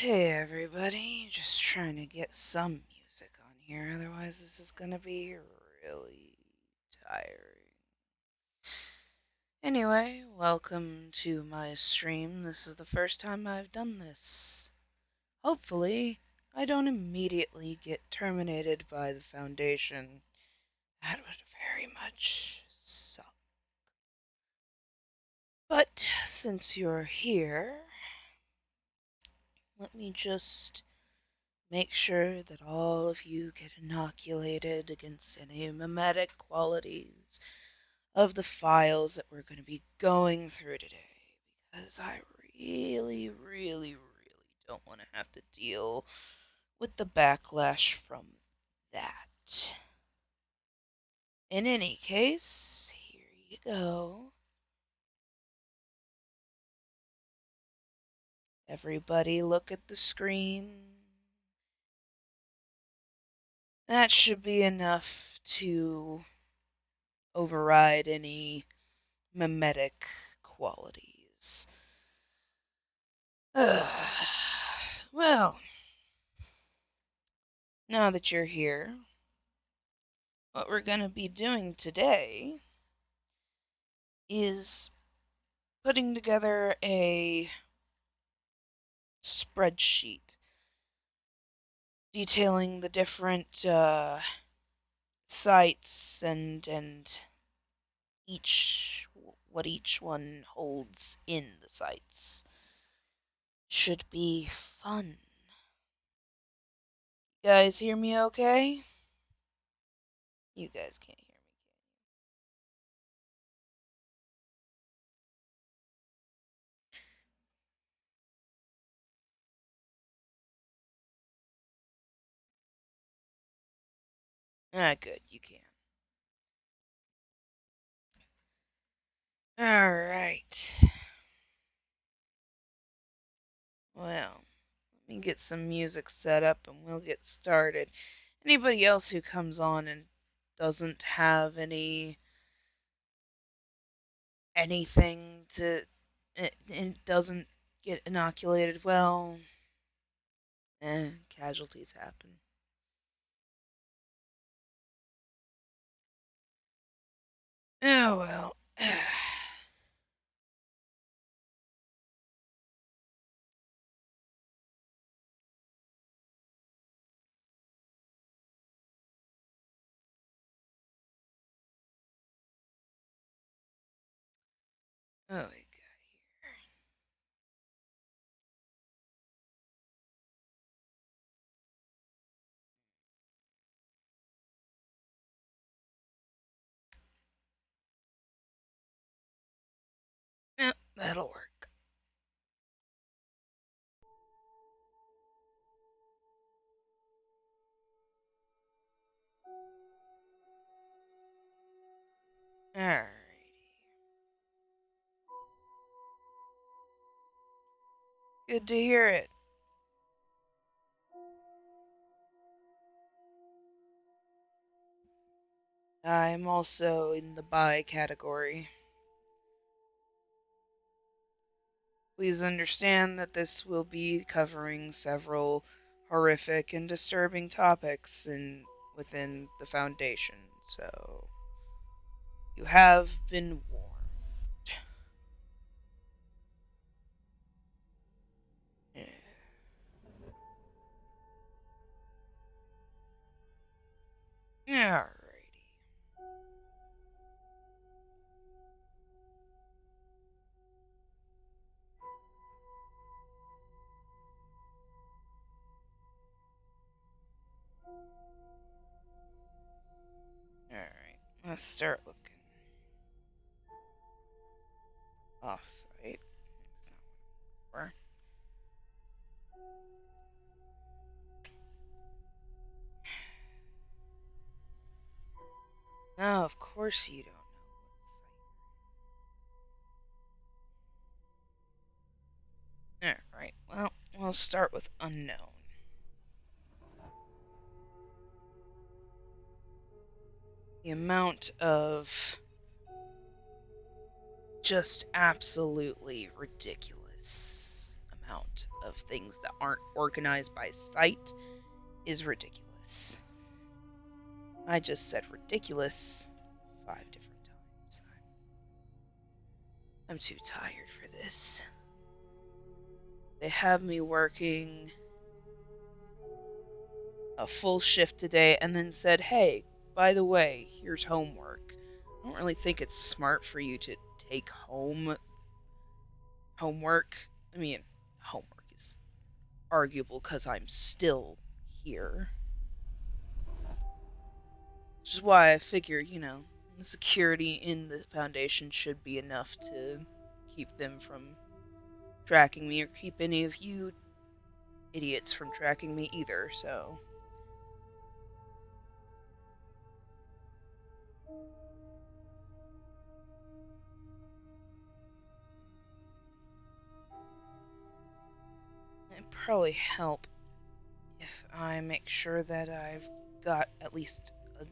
Hey everybody, just trying to get some music on here, otherwise this is gonna be really tiring. Anyway, welcome to my stream. This is the first time I've done this. Hopefully, I don't immediately get terminated by the Foundation. That would very much suck. But since you're here, let me just make sure that all of you get inoculated against any mimetic qualities of the files that we're going to be going through today, because I really don't want to have to deal with the backlash from that. In any case, here you go. Everybody look at the screen. That should be enough to override any mimetic qualities. Well, now that you're here, what we're going to be doing today is putting together a spreadsheet detailing the different sites and what each one holds in the sites. Should be fun. You guys hear me okay? You guys can't hear me. Ah, good, you can. Alright. Well, let me get some music set up and we'll get started. Anybody else who comes on and doesn't have anything to and doesn't get inoculated, well, casualties happen. Oh well. Oh, we got here. Yep, that'll work. Alrighty. Good to hear it. I'm also in the bi category. Please understand that this will be covering several horrific and disturbing topics within the Foundation, so you have been warned. Yeah. Alrighty. Alright, let's start looking. Off-site. That's not what I'm for. No, of course you don't know what site. Alright, well, we'll start with unknown. The amount of just absolutely ridiculous amount of things that aren't organized by site is ridiculous. I just said ridiculous 5 different times. I'm too tired for this. They have me working a full shift today and then said, hey, by the way, here's homework. I don't really think it's smart for you to take home homework. I mean, homework is arguable because I'm still here. Which is why I figure, the security in the Foundation should be enough to keep them from tracking me or keep any of you idiots from tracking me either, so... It'd probably help if I make sure that I've got at least a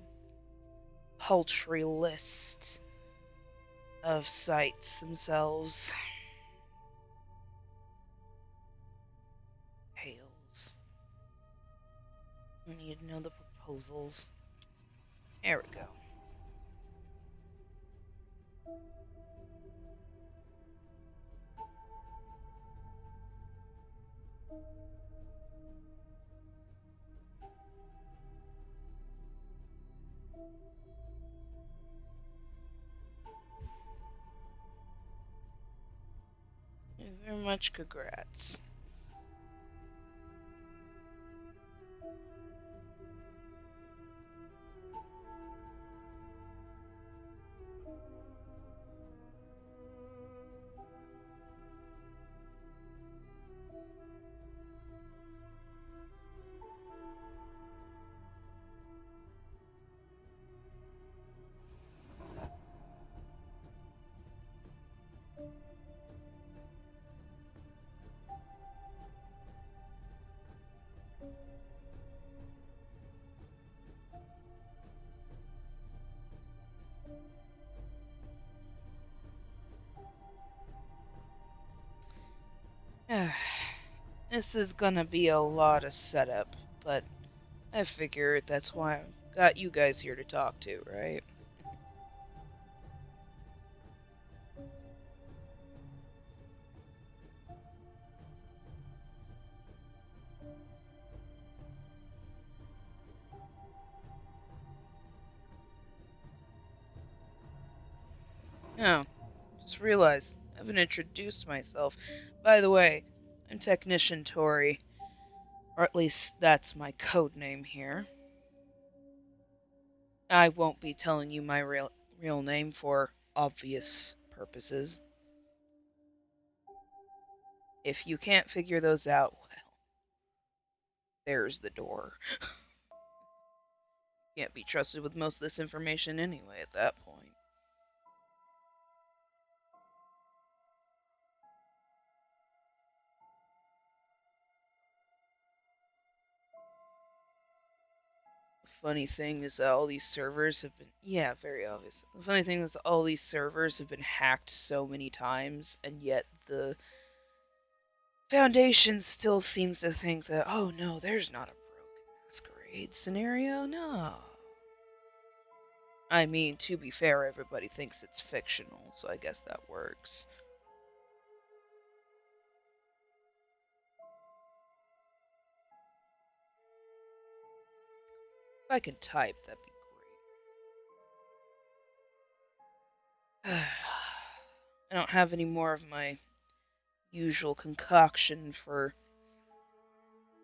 paltry list of sites themselves. Tales. I need to know the proposals. There we go. Thank you very much, congrats. This is gonna be a lot of setup, but I figure that's why I've got you guys here to talk to, right? Oh, just realized I haven't introduced myself. By the way, I'm Technician Tori, or at least that's my code name here. I won't be telling you my real name for obvious purposes. If you can't figure those out, well, there's the door. Can't be trusted with most of this information anyway at that point. Funny thing is that all these servers have been, yeah, very obvious. The funny thing is all these servers have been hacked so many times, and yet the Foundation still seems to think that, oh no, there's not a broken masquerade scenario, no. I mean, to be fair, everybody thinks it's fictional, so I guess that works. If I could type, that'd be great. I don't have any more of my usual concoction for...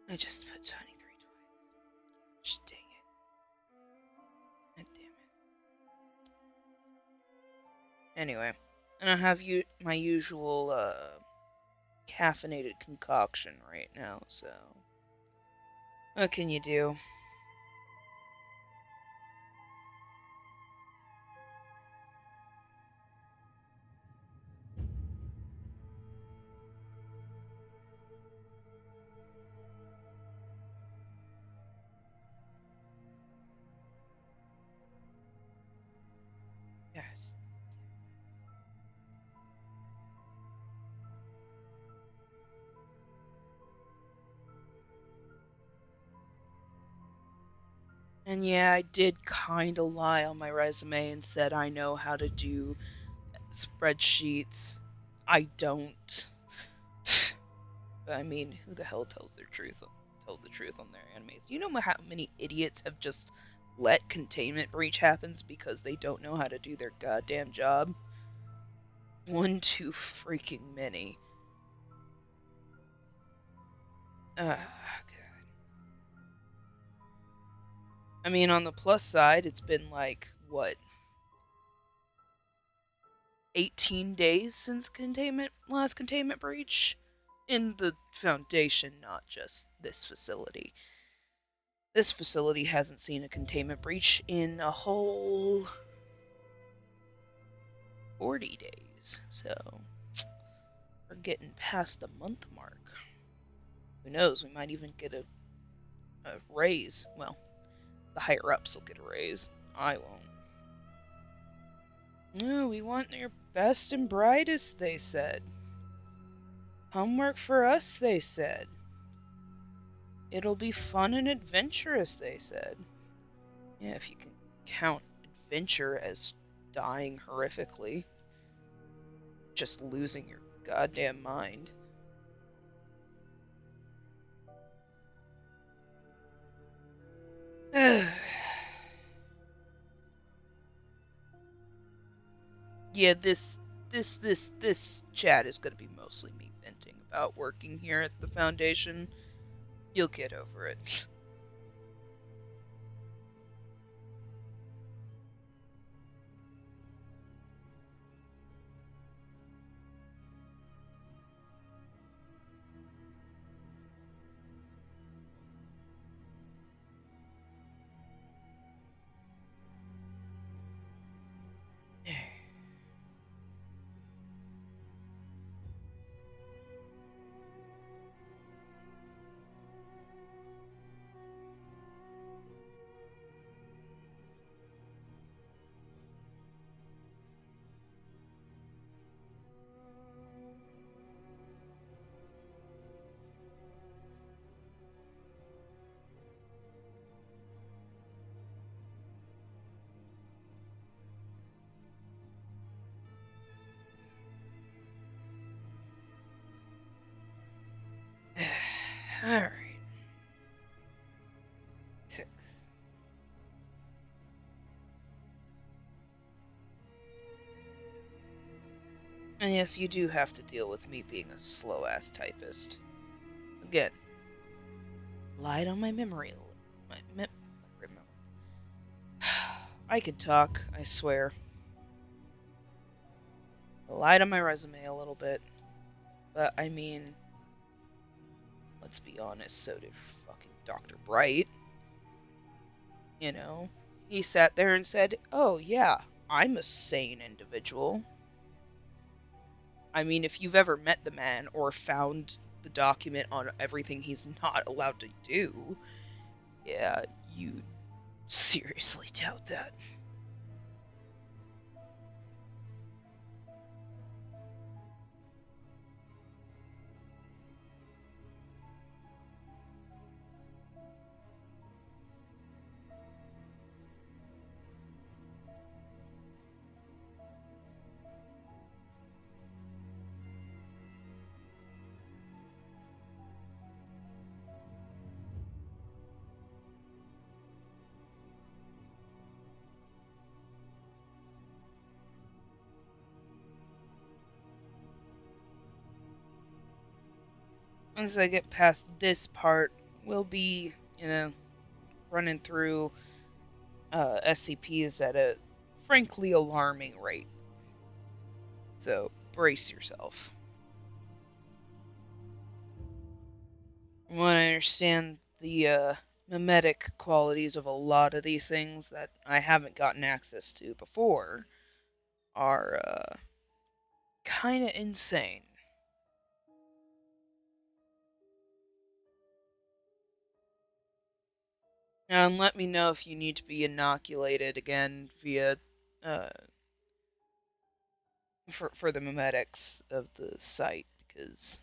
I just put 23 twice. Just dang it. God damn it. Anyway, and I have my usual caffeinated concoction right now, so... What can you do? Yes. And yeah, I did kinda lie on my resume and said I know how to do spreadsheets. I don't. But I mean, who the hell tells the truth on their animes? You know how many idiots have just let containment breach happens because they don't know how to do their goddamn job? One too freaking many. God. I mean, on the plus side, it's been like, what, 18 days since last containment breach? in the Foundation, not just this facility. This facility hasn't seen a containment breach in a whole 40 days, so we're getting past the month mark. Who knows, we might even get a raise. Well, the higher-ups will get a raise. I won't. No, we want your best and brightest, they said. Come work for us, they said. It'll be fun and adventurous, they said. Yeah, if you can count adventure as dying horrifically. Just losing your goddamn mind. Yeah, this chat is gonna be mostly me venting about working here at the Foundation. You'll get over it. Alright. 6. And yes, you do have to deal with me being a slow-ass typist. Again, lied on my memory. I could talk, I swear. Lied on my resume a little bit. But, I mean, let's be honest, so did fucking Dr. Bright. You know? He sat there and said, oh yeah, I'm a sane individual. I mean, if you've ever met the man or found the document on everything he's not allowed to do, yeah, you seriously doubt that. Once I get past this part, we'll be, running through SCPs at a frankly alarming rate. So, brace yourself. From what I understand, the mimetic qualities of a lot of these things that I haven't gotten access to before are kind of insane. And let me know if you need to be inoculated again via for the mimetics of the site, because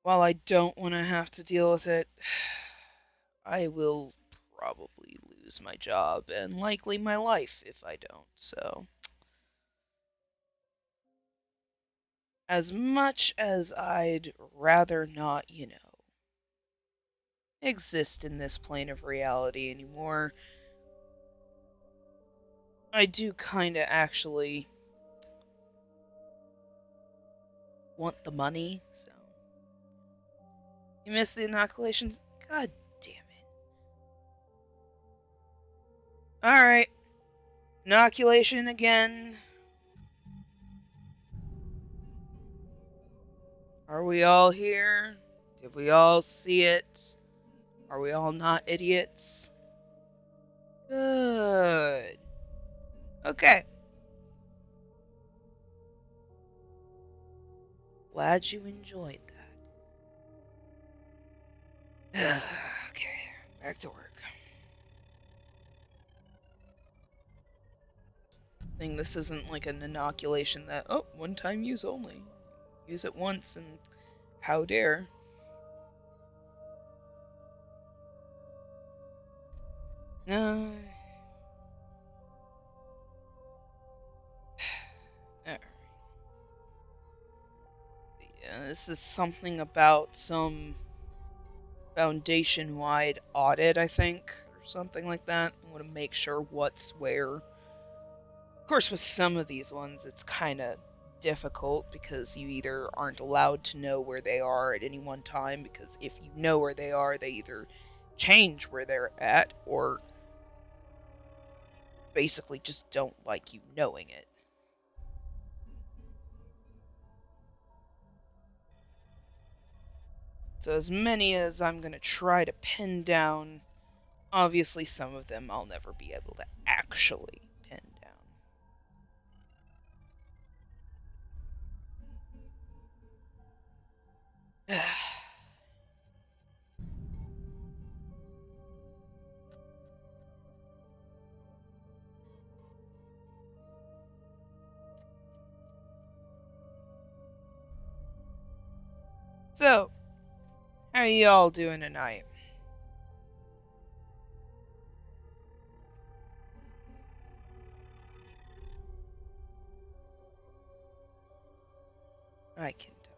while I don't want to have to deal with it, I will probably lose my job and likely my life if I don't. So, as much as I'd rather not, exist in this plane of reality anymore, I do kinda actually want the money, so. You missed the inoculations? God damn it. Alright. Inoculation again. Are we all here? Did we all see it? Are we all not idiots? Good. Okay. Glad you enjoyed that. Okay, back to work. I think this isn't like an inoculation that, oh, one time use only. Use it once and how dare. No. Yeah, this is something about some foundation-wide audit, I think, or something like that. I want to make sure what's where. Of course, with some of these ones, it's kind of difficult because you either aren't allowed to know where they are at any one time, because if you know where they are, they either change where they're at or basically just don't like you knowing it. So as many as I'm going to try to pin down, obviously some of them I'll never be able to actually pin down. So, how are y'all doing tonight? I can type.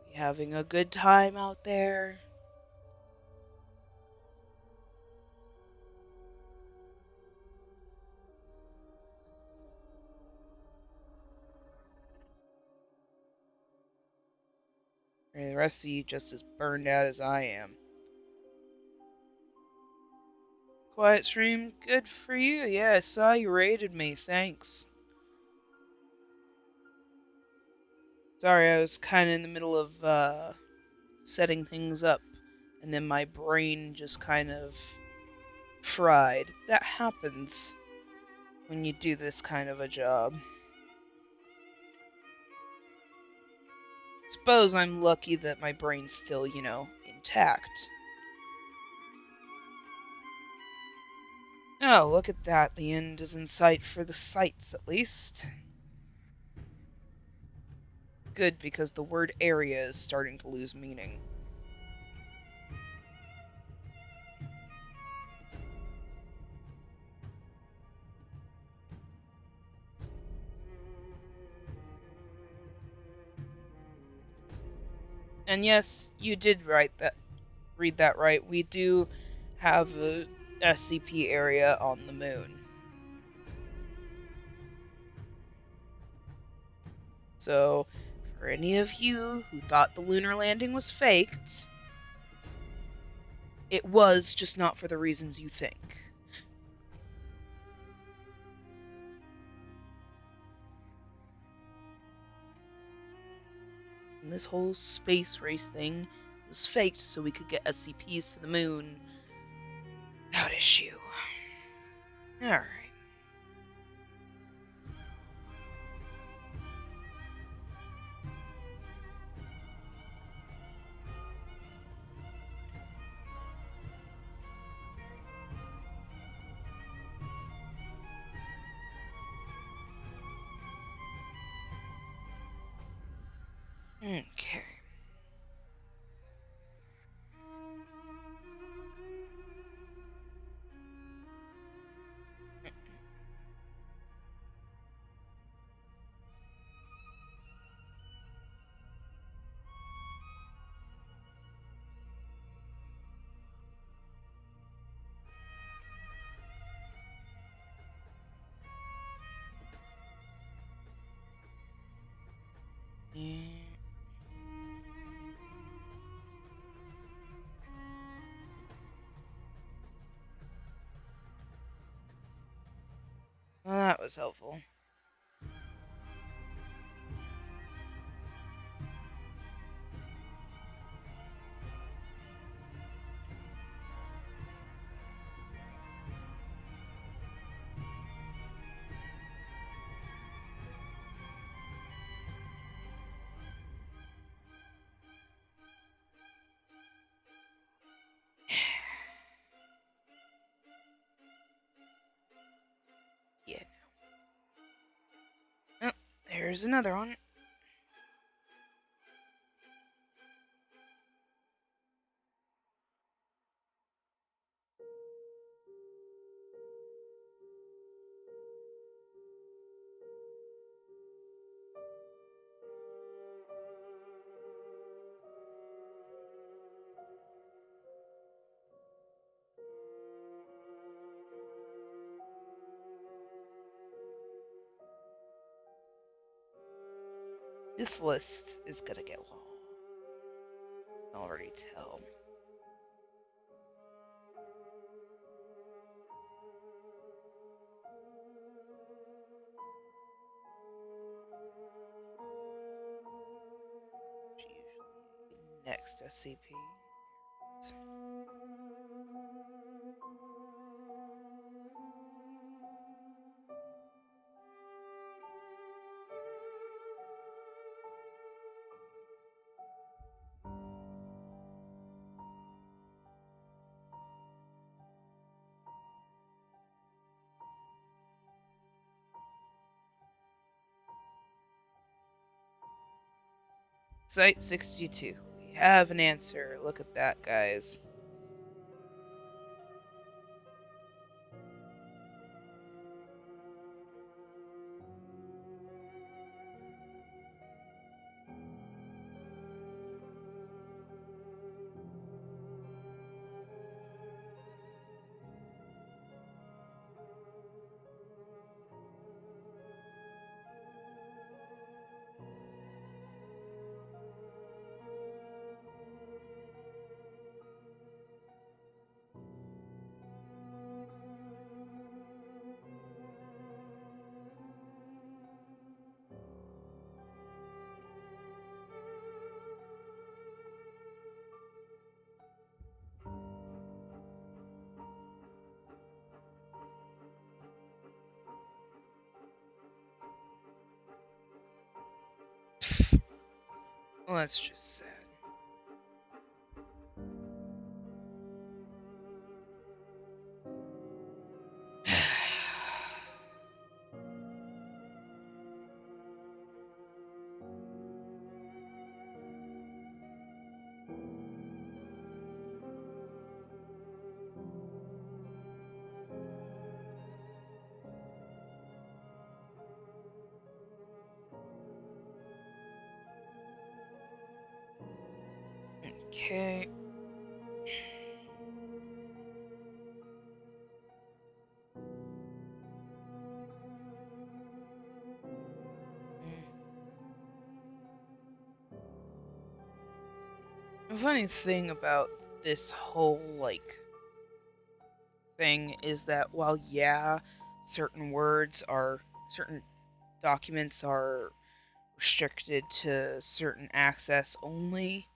We having a good time out there? Or the rest of you just as burned out as I am? Quiet stream, good for you. Yeah, I saw you raided me, thanks. Sorry, I was kind of in the middle of setting things up, and then my brain just kind of fried. That happens when you do this kind of a job. Suppose I'm lucky that my brain's still, intact. Oh, look at that. The end is in sight for the sights, at least. Good, because the word area is starting to lose meaning. And yes, you did read that right. We do have a SCP area on the moon. So, for any of you who thought the lunar landing was faked, it was, just not for the reasons you think. And this whole space race thing was faked so we could get SCPs to the moon without issue. Alright. Okay. Yeah. Well, that was helpful. Here's another one. This list is gonna get long. I can already tell. Usually next SCP. Site 62. We have an answer. Look at that, guys. Well, that's just sad. Okay. The funny thing about this whole, thing is that while, yeah, certain documents are restricted to certain access only,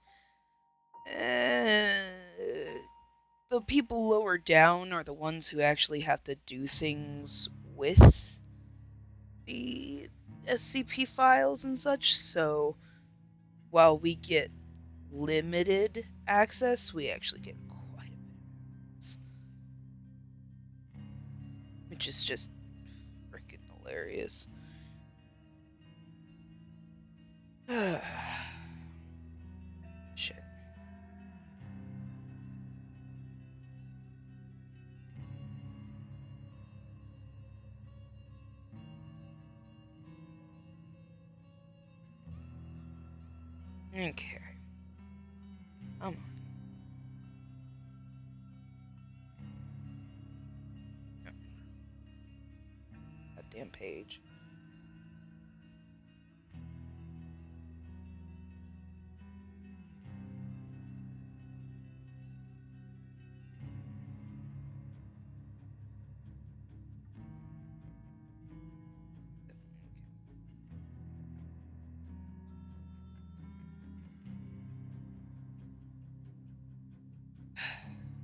the people lower down are the ones who actually have to do things with the SCP files and such, so while we get limited access, we actually get quite a bit of access. Which is just freaking hilarious. Shit. Okay. Come on. That damn page.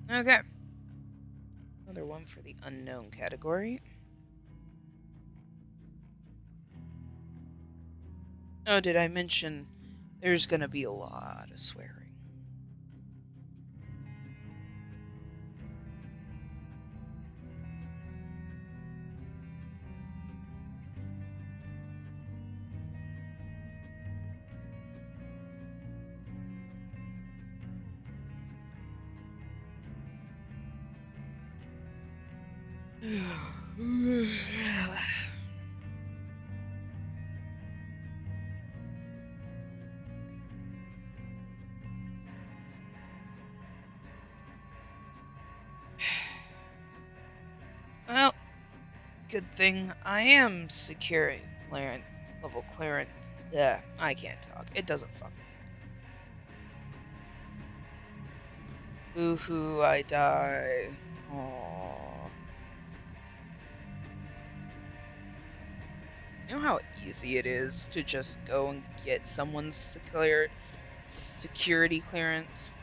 Okay. Another one for the unknown category. Oh, did I mention there's gonna be a lot of swearing? Well, good thing I am security clearance, level clearance. I can't talk. It doesn't fucking matter. Boo-hoo, I die. Aww. You know how easy it is to just go and get someone's security clearance?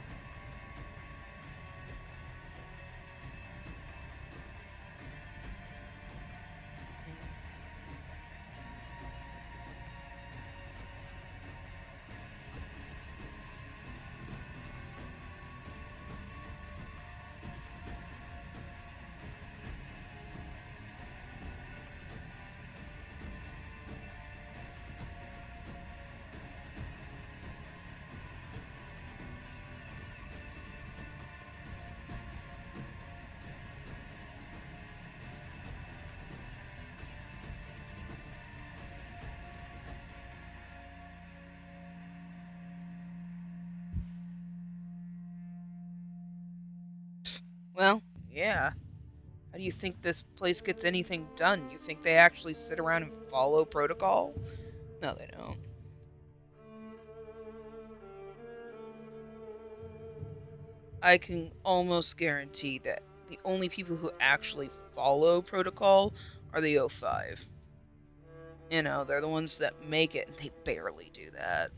Well, yeah. How do you think this place gets anything done? You think they actually sit around and follow protocol? No, they don't. I can almost guarantee that the only people who actually follow protocol are the O5. You know, they're the ones that make it, and they barely do that.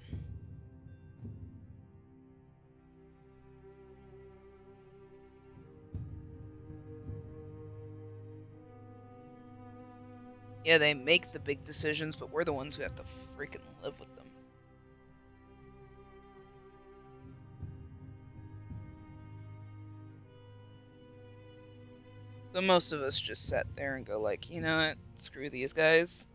Yeah, they make the big decisions, but we're the ones who have to freaking live with them. So most of us just sit there and go like, you know what, screw these guys.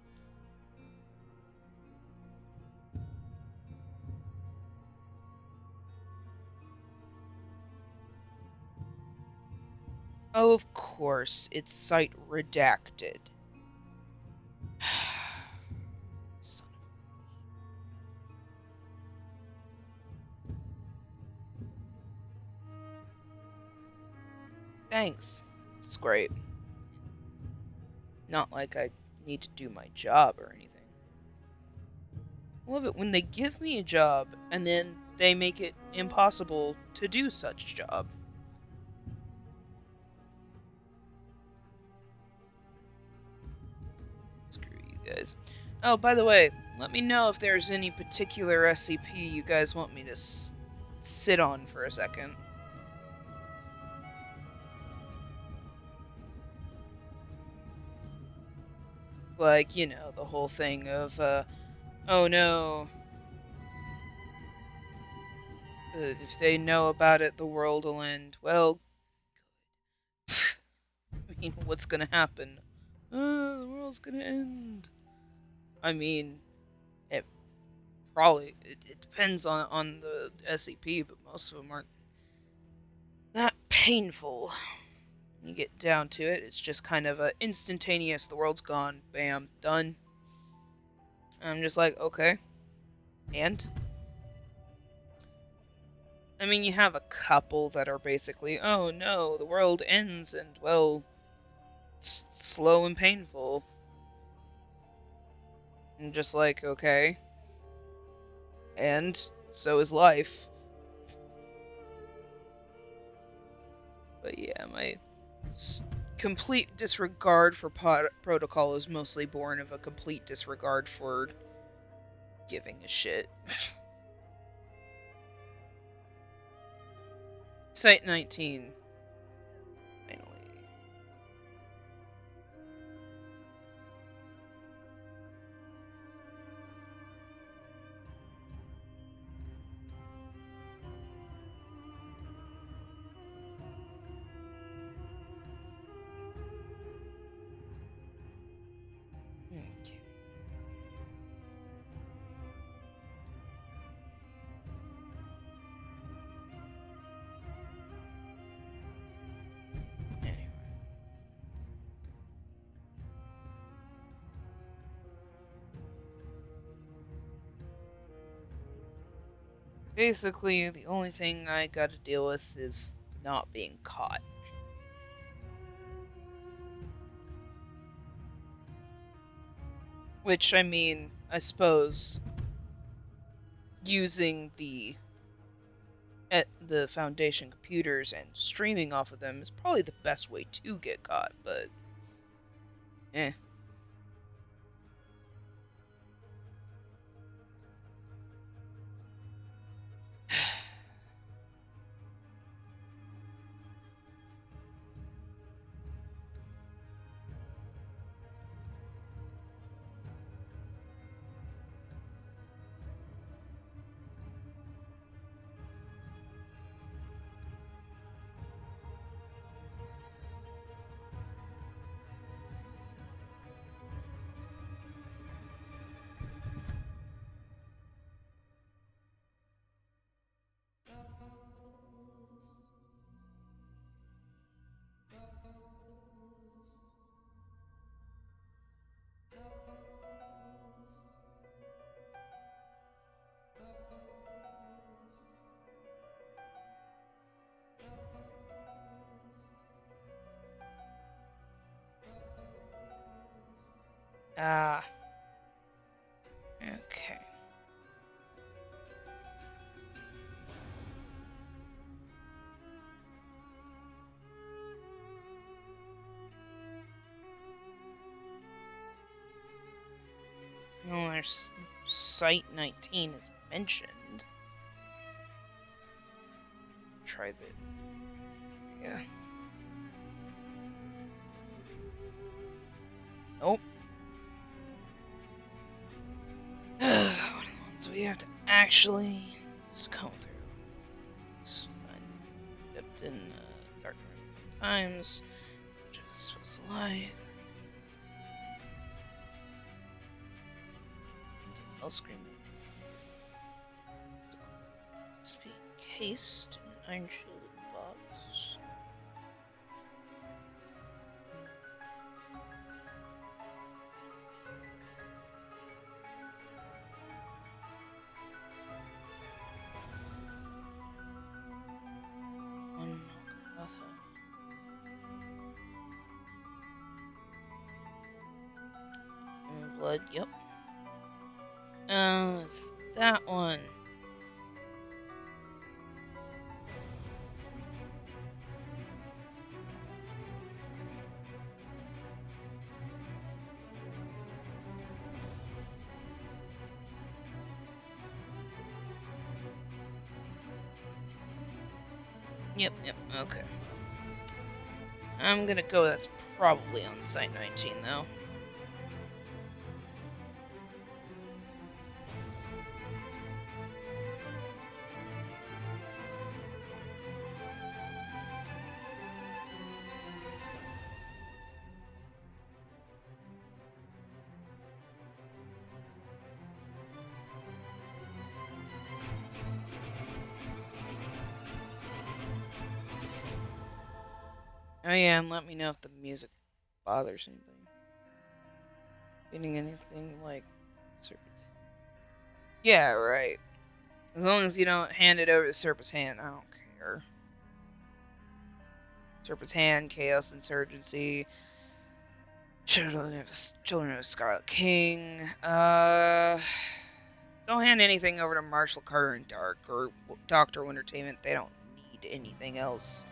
Oh, of course, it's site redacted. Son of Thanks. It's great. Not like I need to do my job or anything. I love it when they give me a job and then they make it impossible to do such job. Screw you guys. Oh, by the way, let me know if there's any particular SCP you guys want me to sit on for a second. Like, you know, the whole thing of, oh no, if they know about it, the world will end. Well, I mean, what's gonna happen? The world's gonna end. I mean, it it depends on the SCP, but most of them aren't that painful. When you get down to it, it's just kind of a instantaneous. The world's gone, bam, done. I'm just like, okay, and I mean, you have a couple that are basically, oh no, the world ends, and well, it's slow and painful. And just like, okay, and so is life. But yeah, my complete disregard for protocol is mostly born of a complete disregard for giving a shit. Site 19. Finally. Okay. Basically, the only thing I gotta deal with is not being caught. Which, I mean, I suppose using the Foundation computers and streaming off of them is probably the best way to get caught, but eh. Ah. Okay. No, there's Site 19 is mentioned. Try that. Yeah. Nope. What are the ones we have to actually just comb through? So I kept in dark times, which is supposed to lie. Screen. Must be encased in an iron shielded box. One and blood, yep. It's that one. Yep, okay. I'm gonna go that's probably on Site 19, though. Oh yeah, and let me know if the music bothers anybody. Getting anything like... Yeah, right. As long as you don't hand it over to Serpent's Hand, I don't care. Serpent's Hand, Chaos Insurgency, Children of Scarlet King. Don't hand anything over to Marshall Carter and Dark or Doctor Entertainment. They don't need anything else.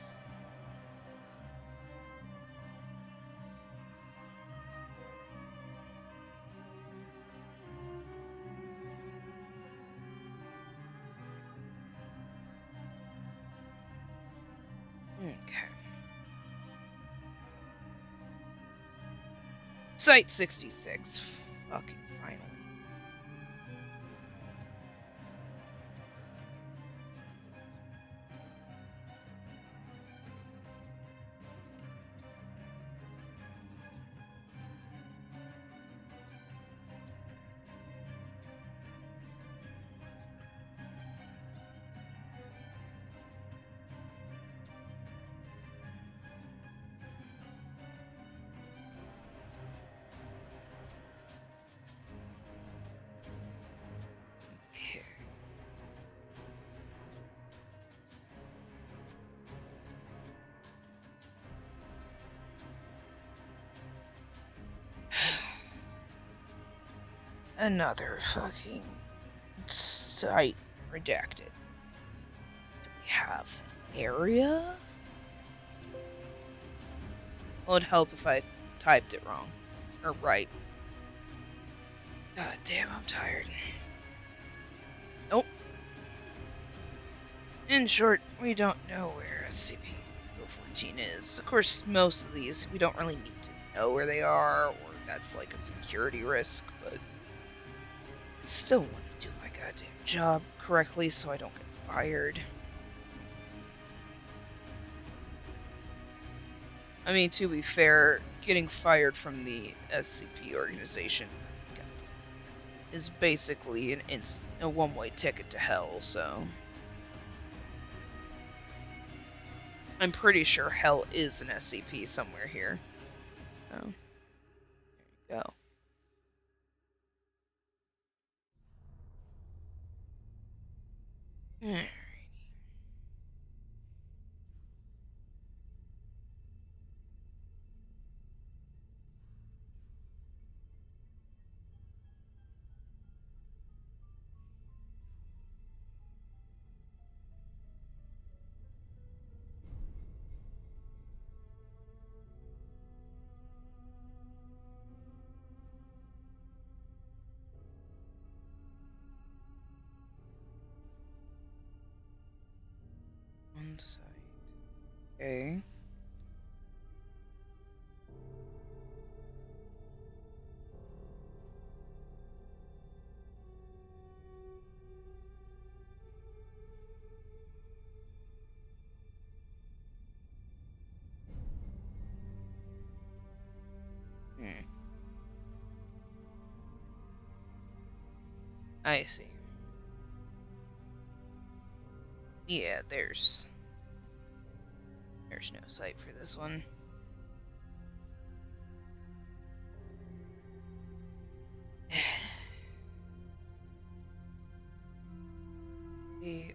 Okay. Site 66. Fucking finally. Another fucking site redacted. Do we have an area? Well, it'd help if I typed it wrong. Or right. God damn, I'm tired. Nope. In short, we don't know where SCP-014 is. Of course, most of these, we don't really need to know where they are, or that's like a security risk, but still want to do my goddamn job correctly so I don't get fired. I mean, to be fair, getting fired from the SCP organization is basically a one-way ticket to hell, so... I'm pretty sure hell is an SCP somewhere here. Oh. There you go. Alrighty. On site. Okay. I see. Yeah, there's no site for this one. The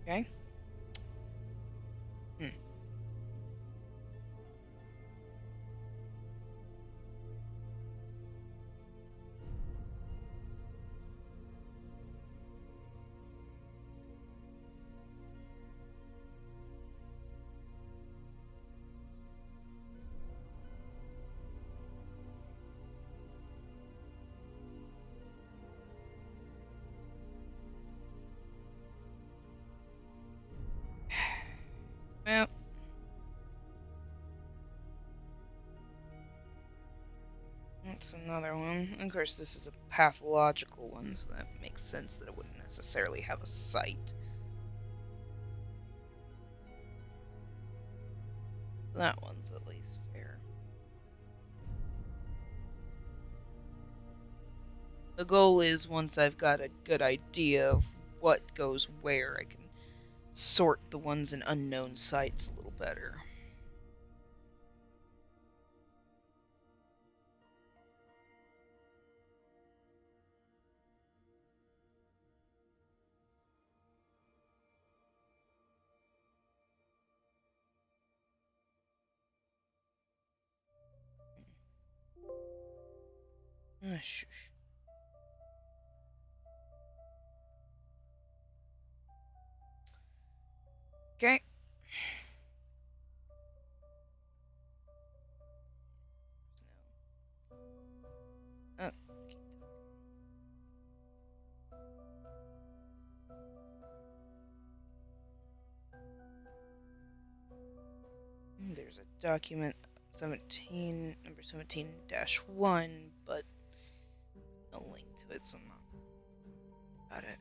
okay. Well, that's another one. Of course, this is a pathological one, so that makes sense that it wouldn't necessarily have a site. That one's at least fair. The goal is, once I've got a good idea of what goes where, I can sort the ones in unknown sites a little better. Shush. Okay. Oh. There's a document 17, number 17-1, but no link to it, so I'm not about it.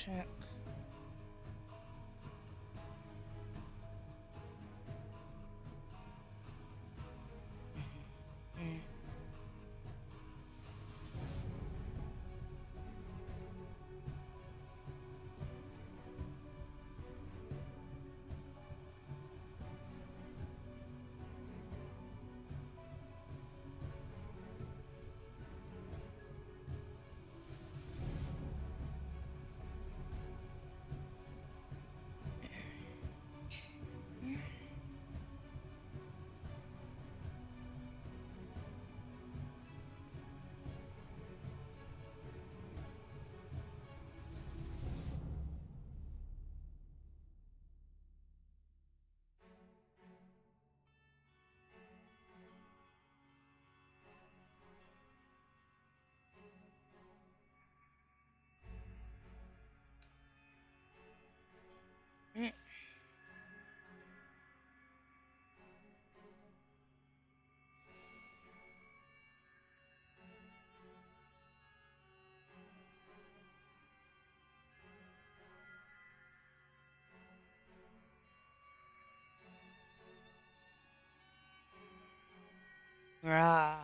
check. Ah.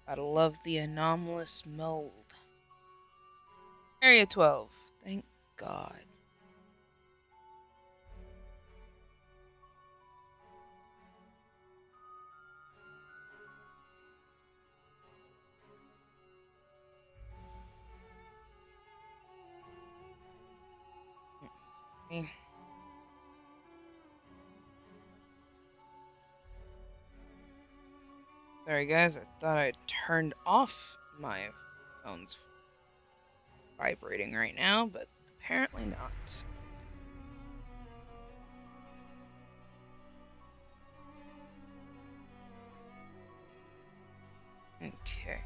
Gotta love the anomalous mold. Area 12. Thank God. See. Sorry guys, I thought I turned off my phone's vibrating right now, but apparently not. Okay.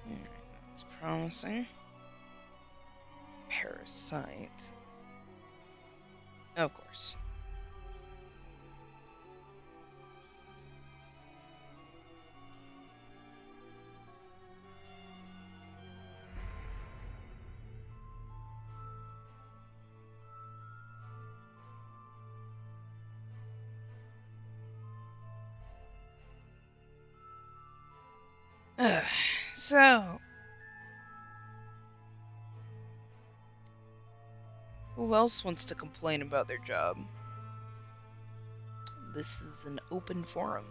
Alright, that's promising. Parasite. Of course. So, who else wants to complain about their job? This is an open forum.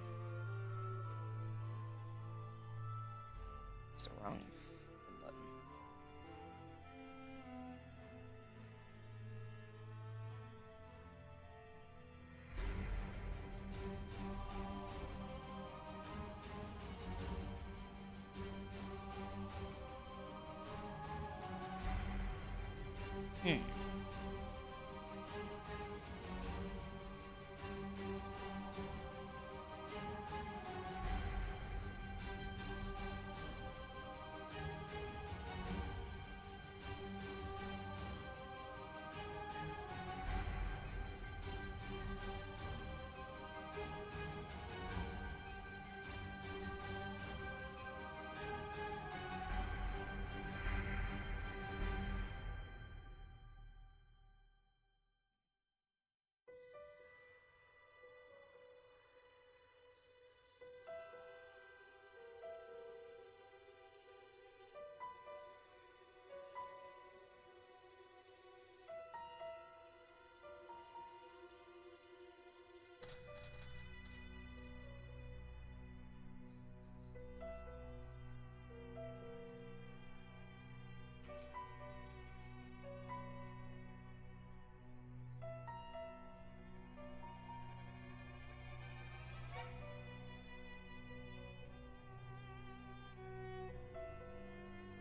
It's the wrong button.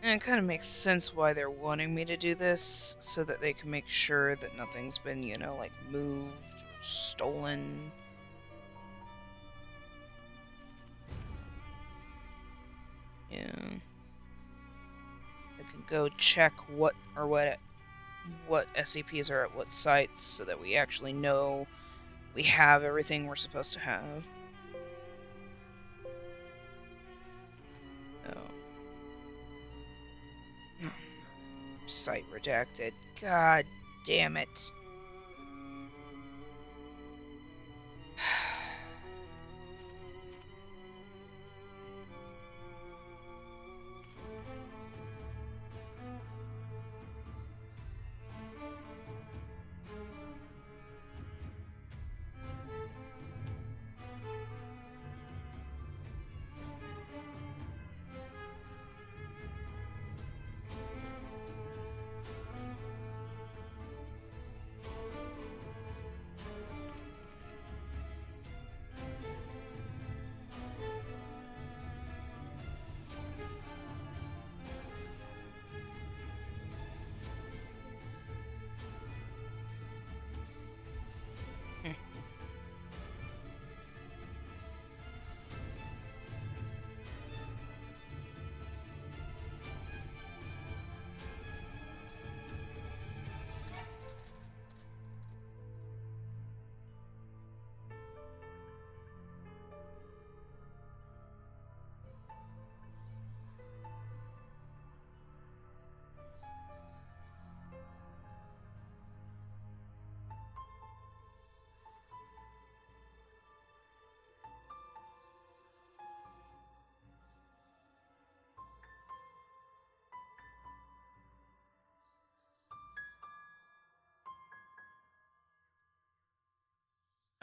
And it kind of makes sense why they're wanting me to do this, so that they can make sure that nothing's been, you know, like moved or stolen. Yeah. I can go check what what SCPs are at what sites so that we actually know we have everything we're supposed to have. Oh. Site redacted. God damn it.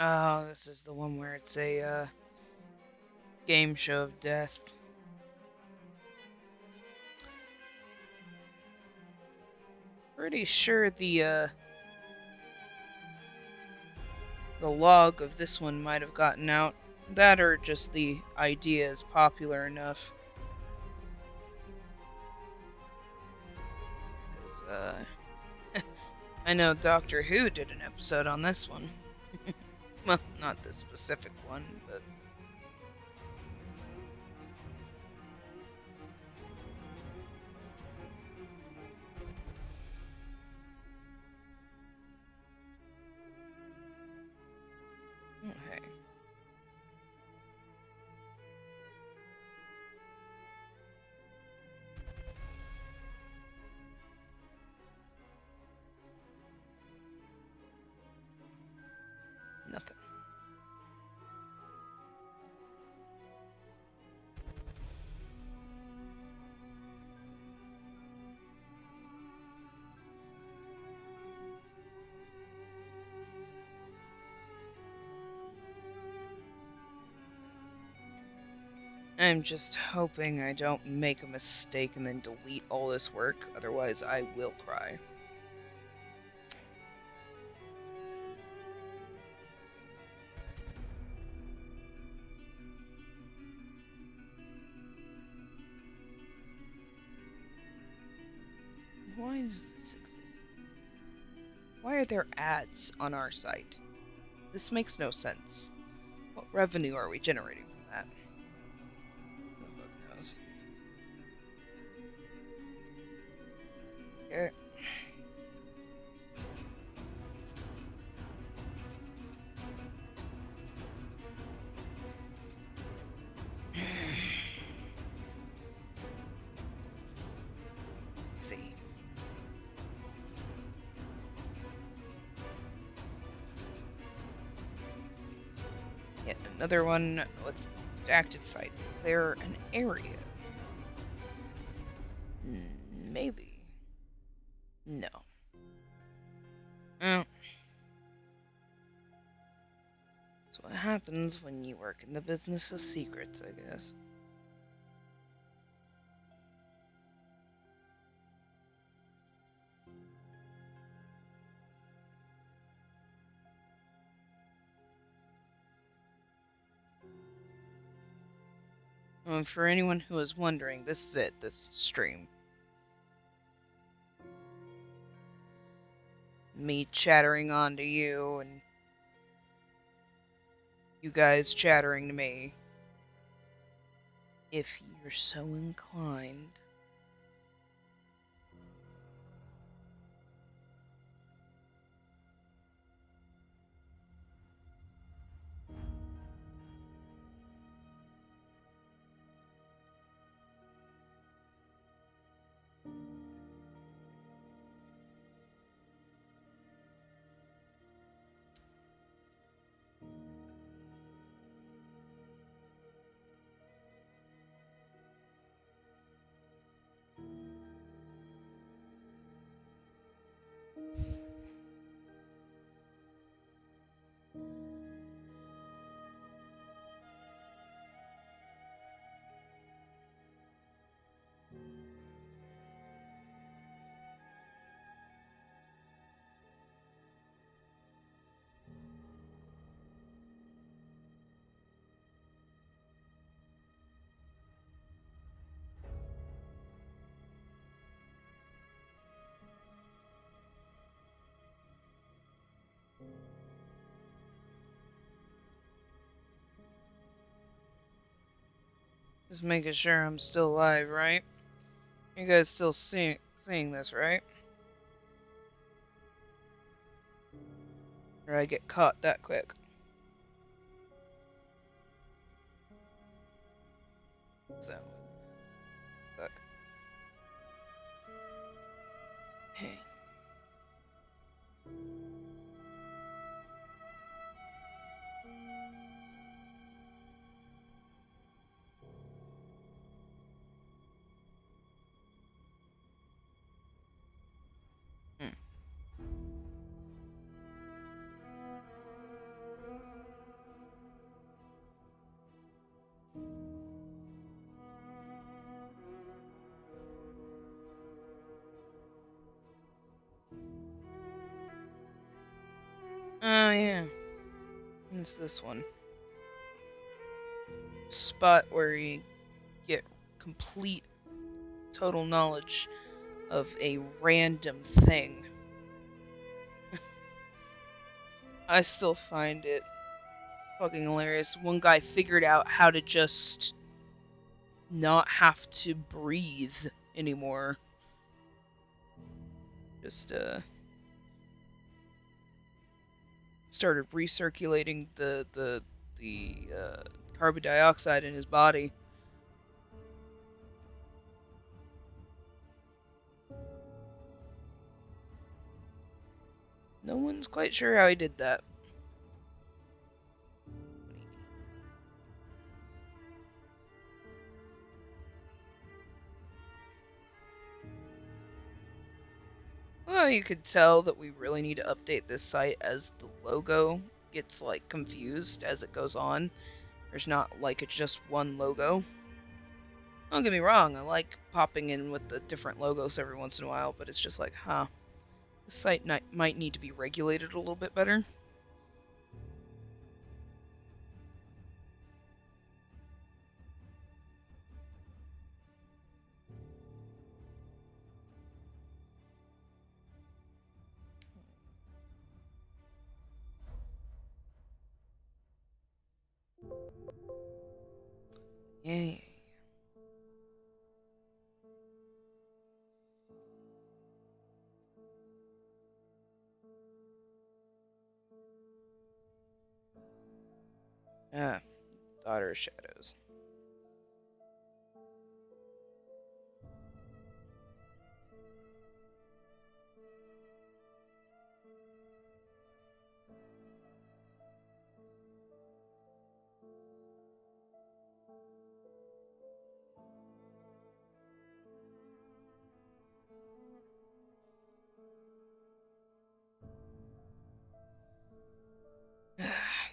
Oh, this is the one where it's a game show of death. Pretty sure the log of this one might have gotten out. That or just the idea is popular enough. 'Cause, I know Doctor Who did an episode on this one. Well, not this specific one, but... Okay. Nothing. I'm just hoping I don't make a mistake and then delete all this work, otherwise I will cry. Why does this exist? Why are there ads on our site? This makes no sense. What revenue are we generating from that? Who the fuck knows? Okay. Let's see. Yet another one with redacted site. Is there an area? Maybe. No. Well, that's what happens when you work in the business of secrets, I guess. For anyone who is wondering, this is it, this stream. Me chattering on to you, and you guys chattering to me. If you're so inclined. Just making sure I'm still alive, right? You guys still seeing this, right? Or I get caught that quick. So, suck. Hey. Hmm. Oh yeah, it's this one. Spot where you get complete, total knowledge of a random thing. I still find it fucking hilarious. One guy figured out how to just not have to breathe anymore. Just started recirculating the carbon dioxide in his body. No one's quite sure how he did that. Well, you could tell that we really need to update this site as the logo gets like confused as it goes on. There's not like it's just one logo. Don't get me wrong, I like popping in with the different logos every once in a while, but it's just like, huh, the site might need to be regulated a little bit better. Yay. Ah, Daughter of Shadows.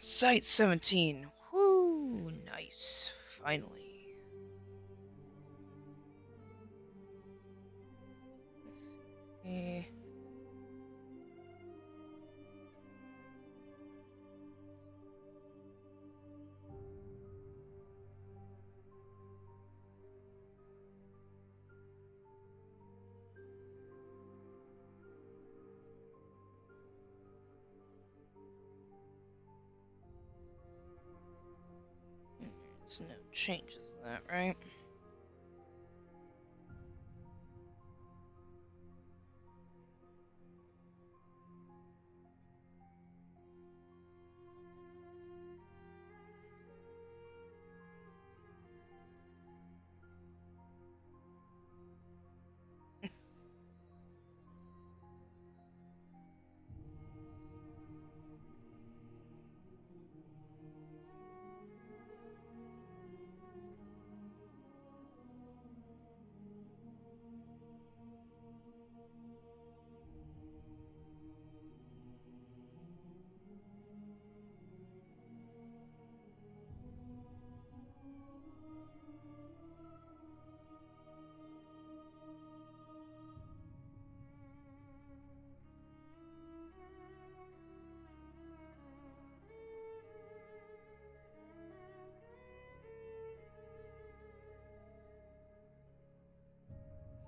Site 17. Whoo, nice. Finally. Eh. There's no changes in that, right?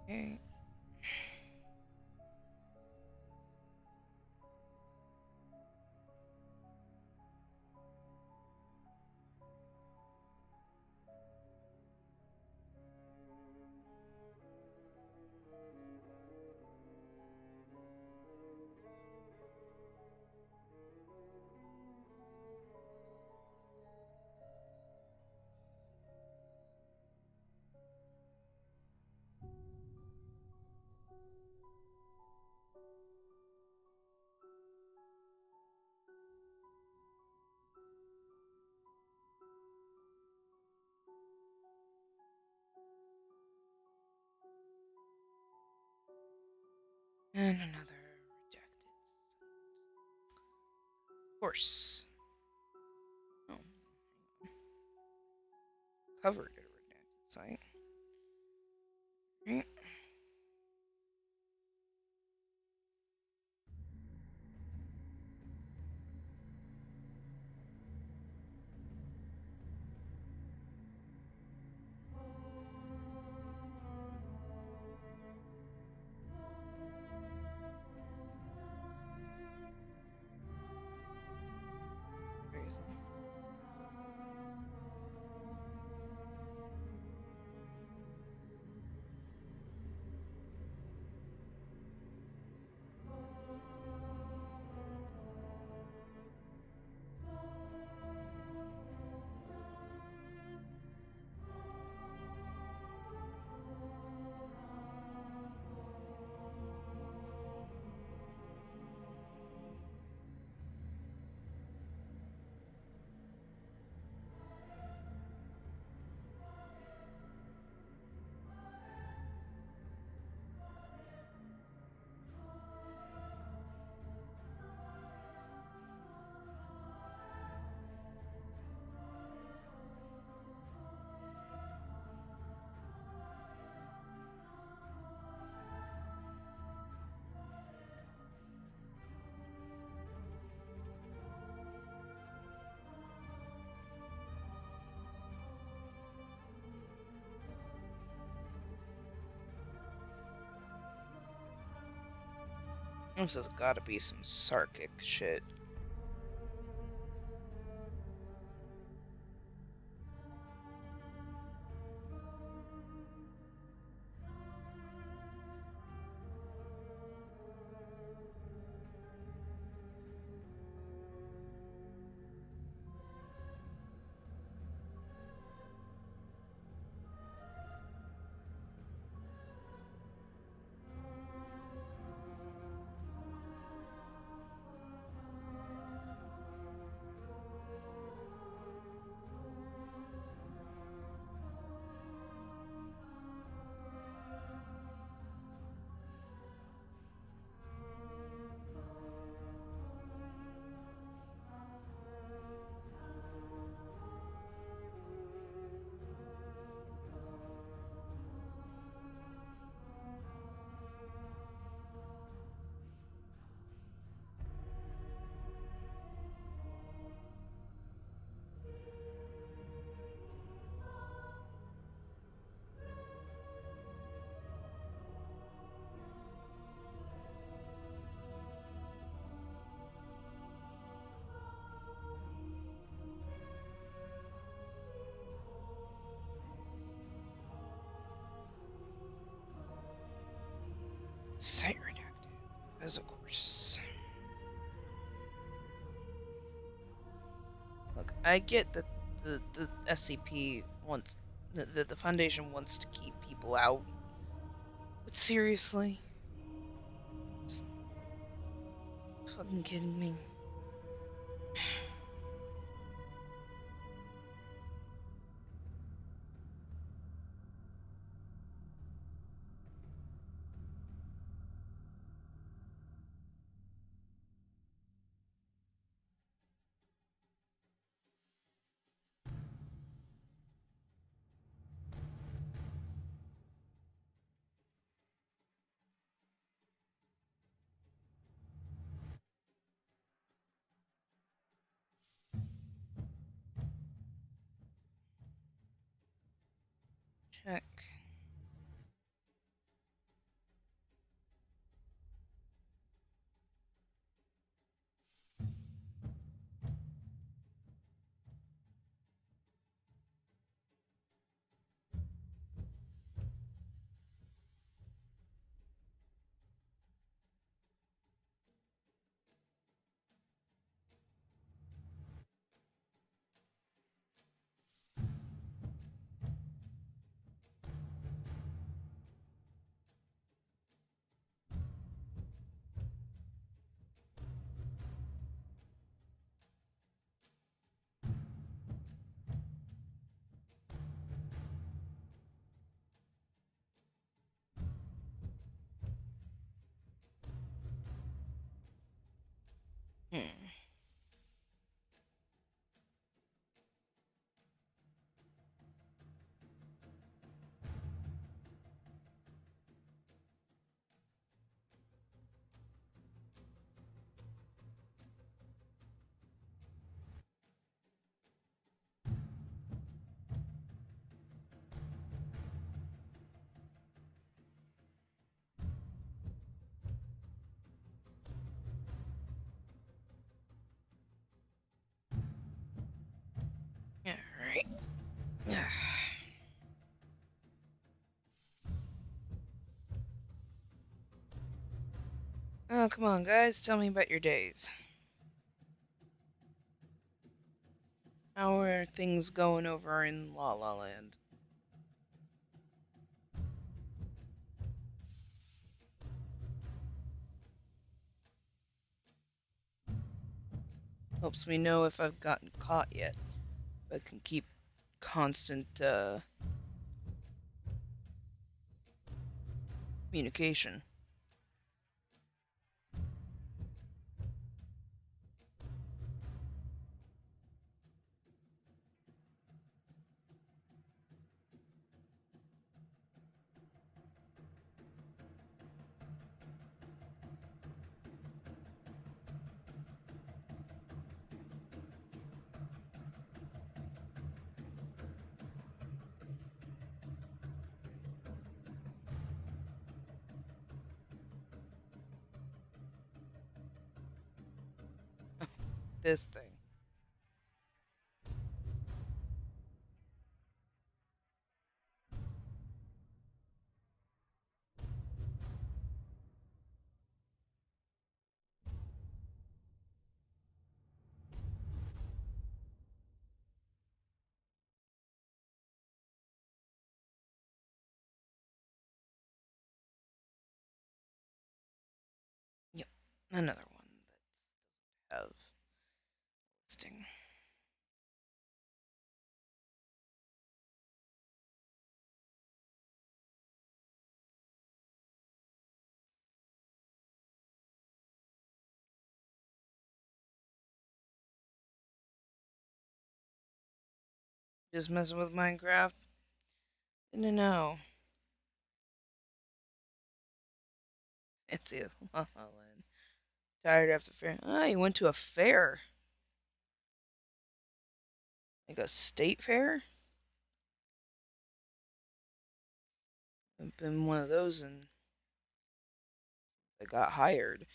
Okay. And another rejected site. Of course. Oh, covered a redacted site. Right. Crazy. This has gotta be some Sarkic shit. Site redacted, as of course. Look, I get that the SCP wants the Foundation wants to keep people out, but seriously, just fucking kidding me. come on, guys. Tell me about your days. How are things going over in La La Land? Helps me know if I've gotten caught yet. I can keep constant communication. This thing. Yep, another one that have listing. Just messing with Minecraft? Didn't know. It's a La La Land. Tired after fair. Ah, you went to a fair. Like a state fair? I've been one of those and I got hired.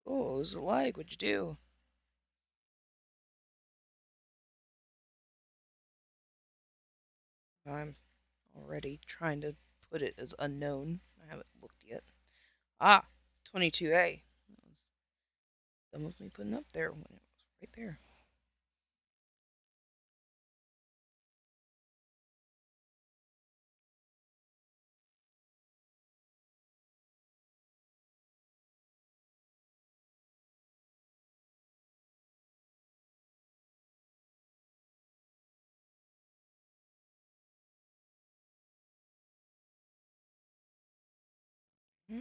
Oh, what was it like? What'd you do? I'm already trying to put it as unknown. I haven't looked yet. Ah, 22A. That was dumb of me putting up there when it was right there. Hmm.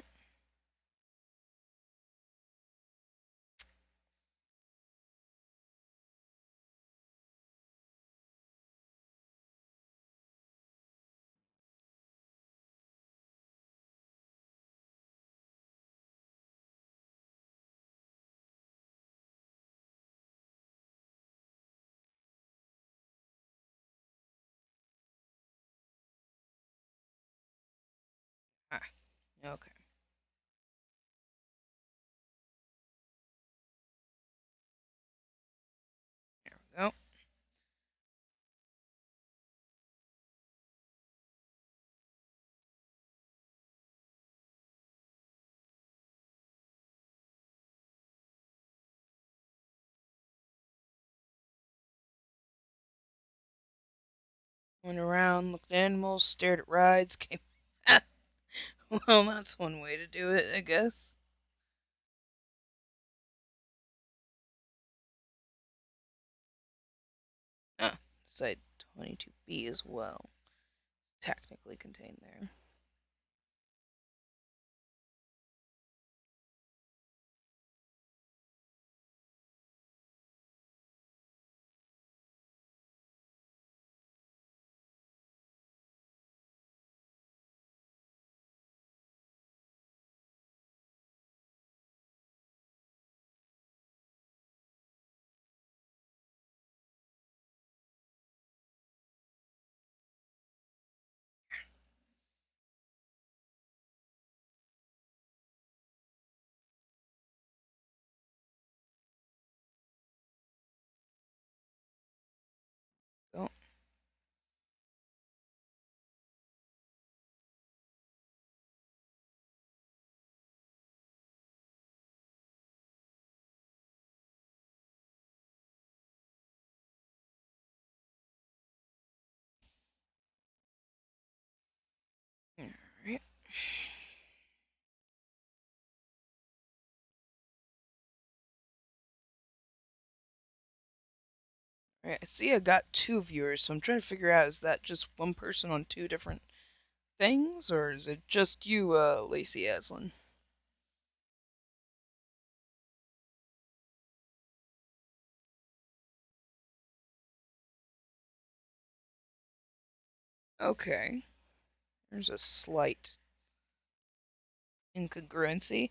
Ah, okay. There we go. Went around, looked at animals, stared at rides, came. Well, that's one way to do it, I guess. Ah, site 22B as well. Technically contained there. Alright. Alright, I see I got 2 viewers, so I'm trying to figure out, is that just one person on 2 different things, or is it just you, Lacey Aslan? Okay. There's a slight incongruency.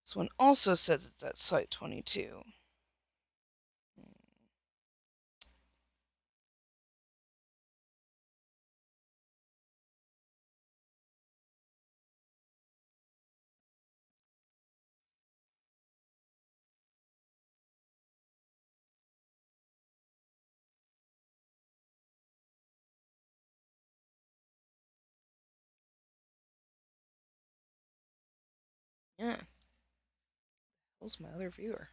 This one also says it's at Site 22. Yeah. Who's my other viewer?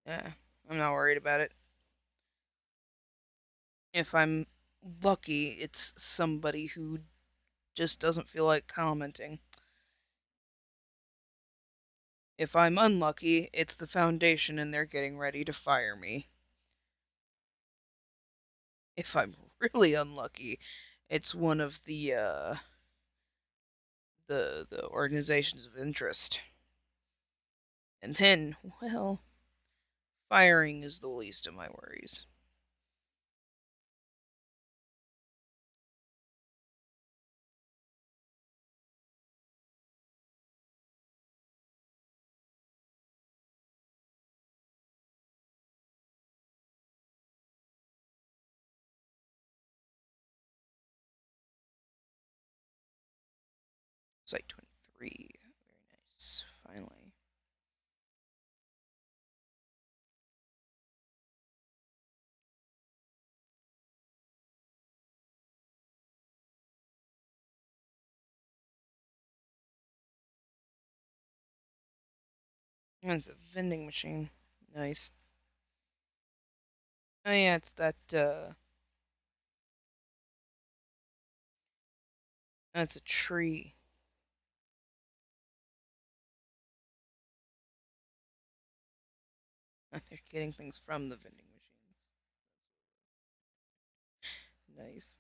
Yeah. I'm not worried about it. If I'm lucky, it's somebody who just doesn't feel like commenting. If I'm unlucky, it's the Foundation and they're getting ready to fire me. If I'm really unlucky, it's one of the organizations of interest. And then, well, firing is the least of my worries. Site 23. Very nice. Finally. That's a vending machine. Nice. Oh yeah, it's that's a tree. They're getting things from the vending machines. Nice.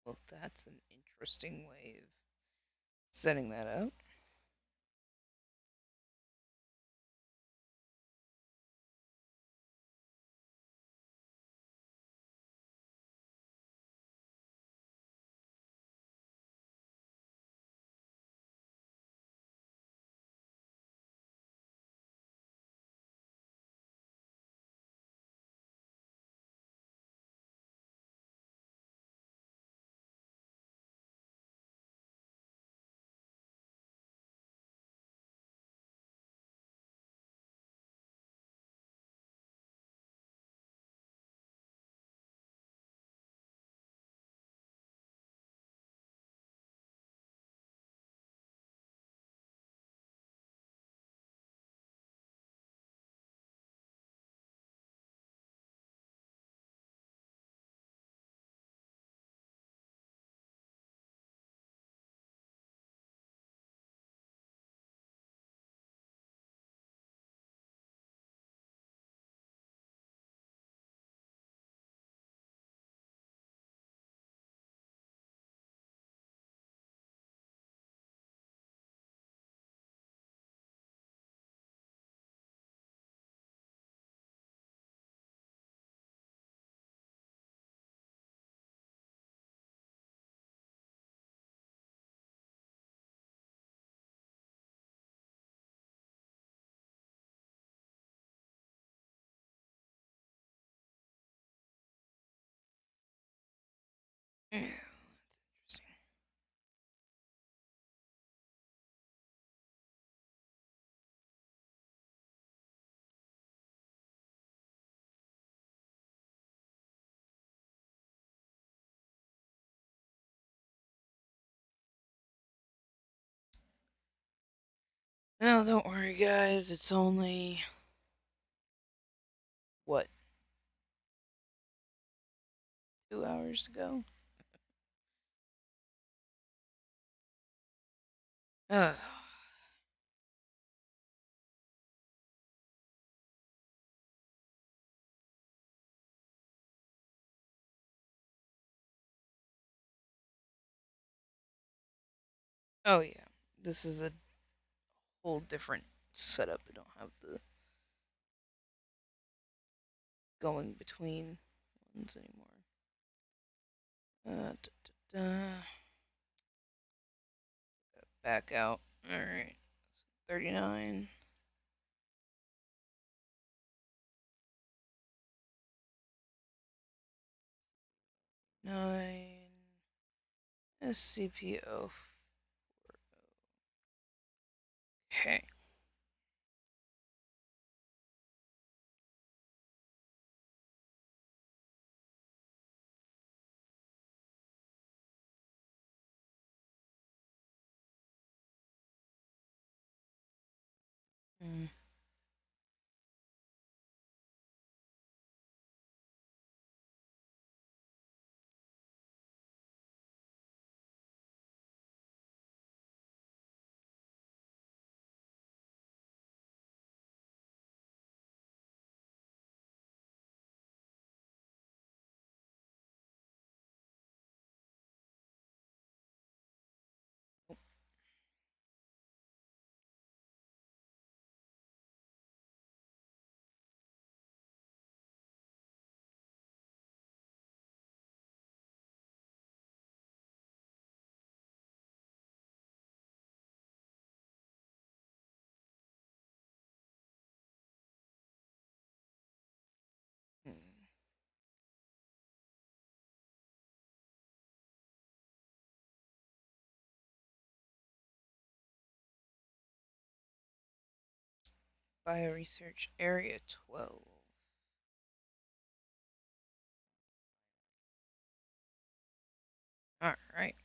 Well, that's an interesting way of setting that up. No, don't worry, guys. It's only what, 2 hours ago? Ugh. Oh yeah, this is a whole different setup. They don't have the going between ones anymore. Da, da, da. Back out. All right, 39. 9. SCP-0. Okay. Mm. Mm. Bioresearch Area 12. All right.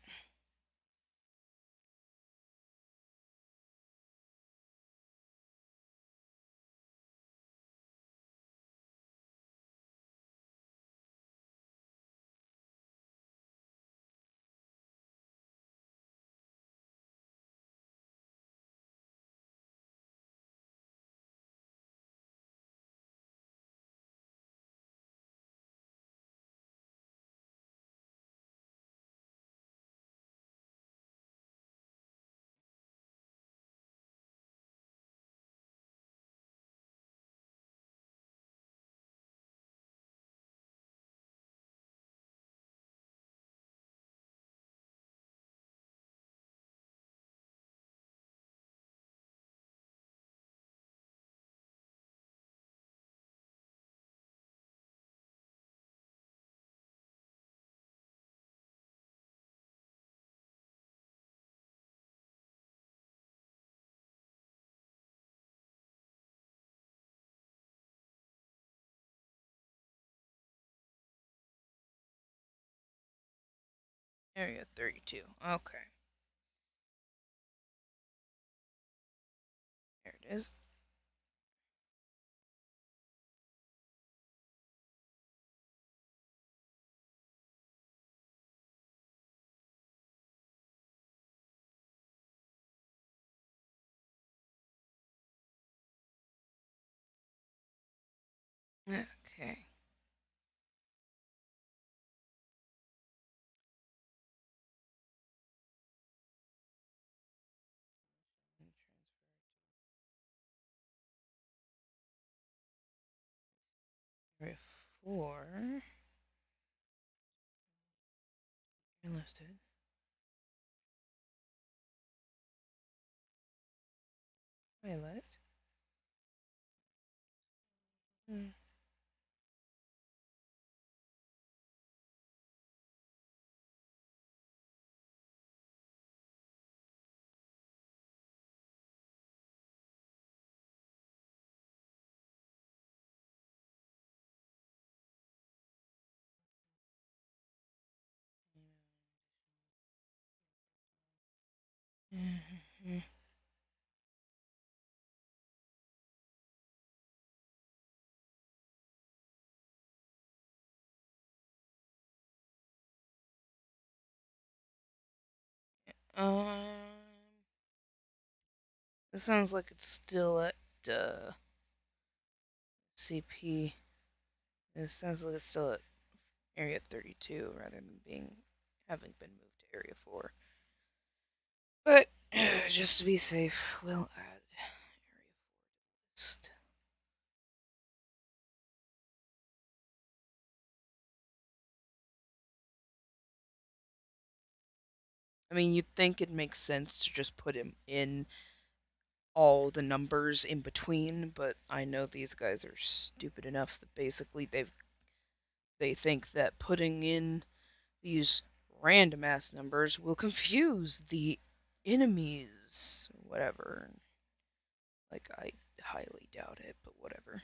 Area 32. Okay. There it is. Okay. Area 4. Listed. Highlight. Mm. It sounds like it's still at CP. It sounds like it's still at Area 32 rather than having been moved to Area 4. But just to be safe, we'll add Area 4 list. I mean, you'd think it makes sense to just put him in all the numbers in between, but I know these guys are stupid enough that basically they think that putting in these random ass numbers will confuse the enemies, whatever. Like, I highly doubt it, but whatever.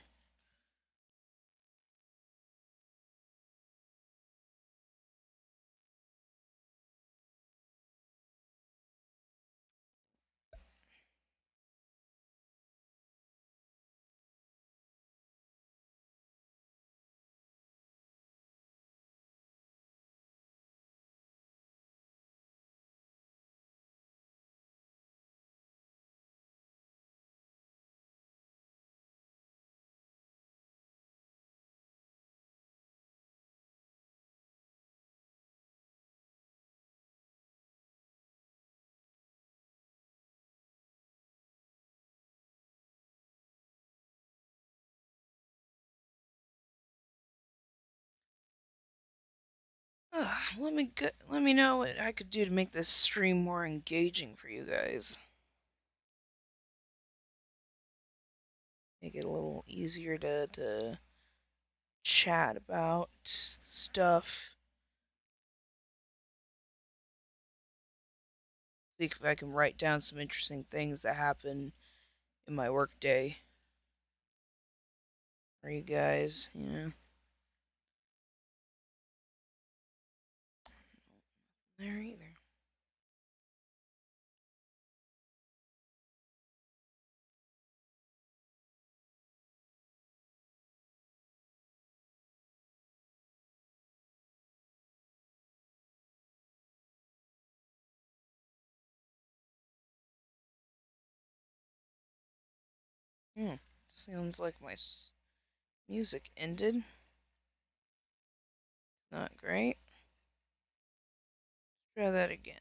Let me know what I could do to make this stream more engaging for you guys. Make it a little easier to chat about stuff. See if I can write down some interesting things that happen in my workday for you guys, you know. There either. Sounds like my music ended. Not great. Try that again.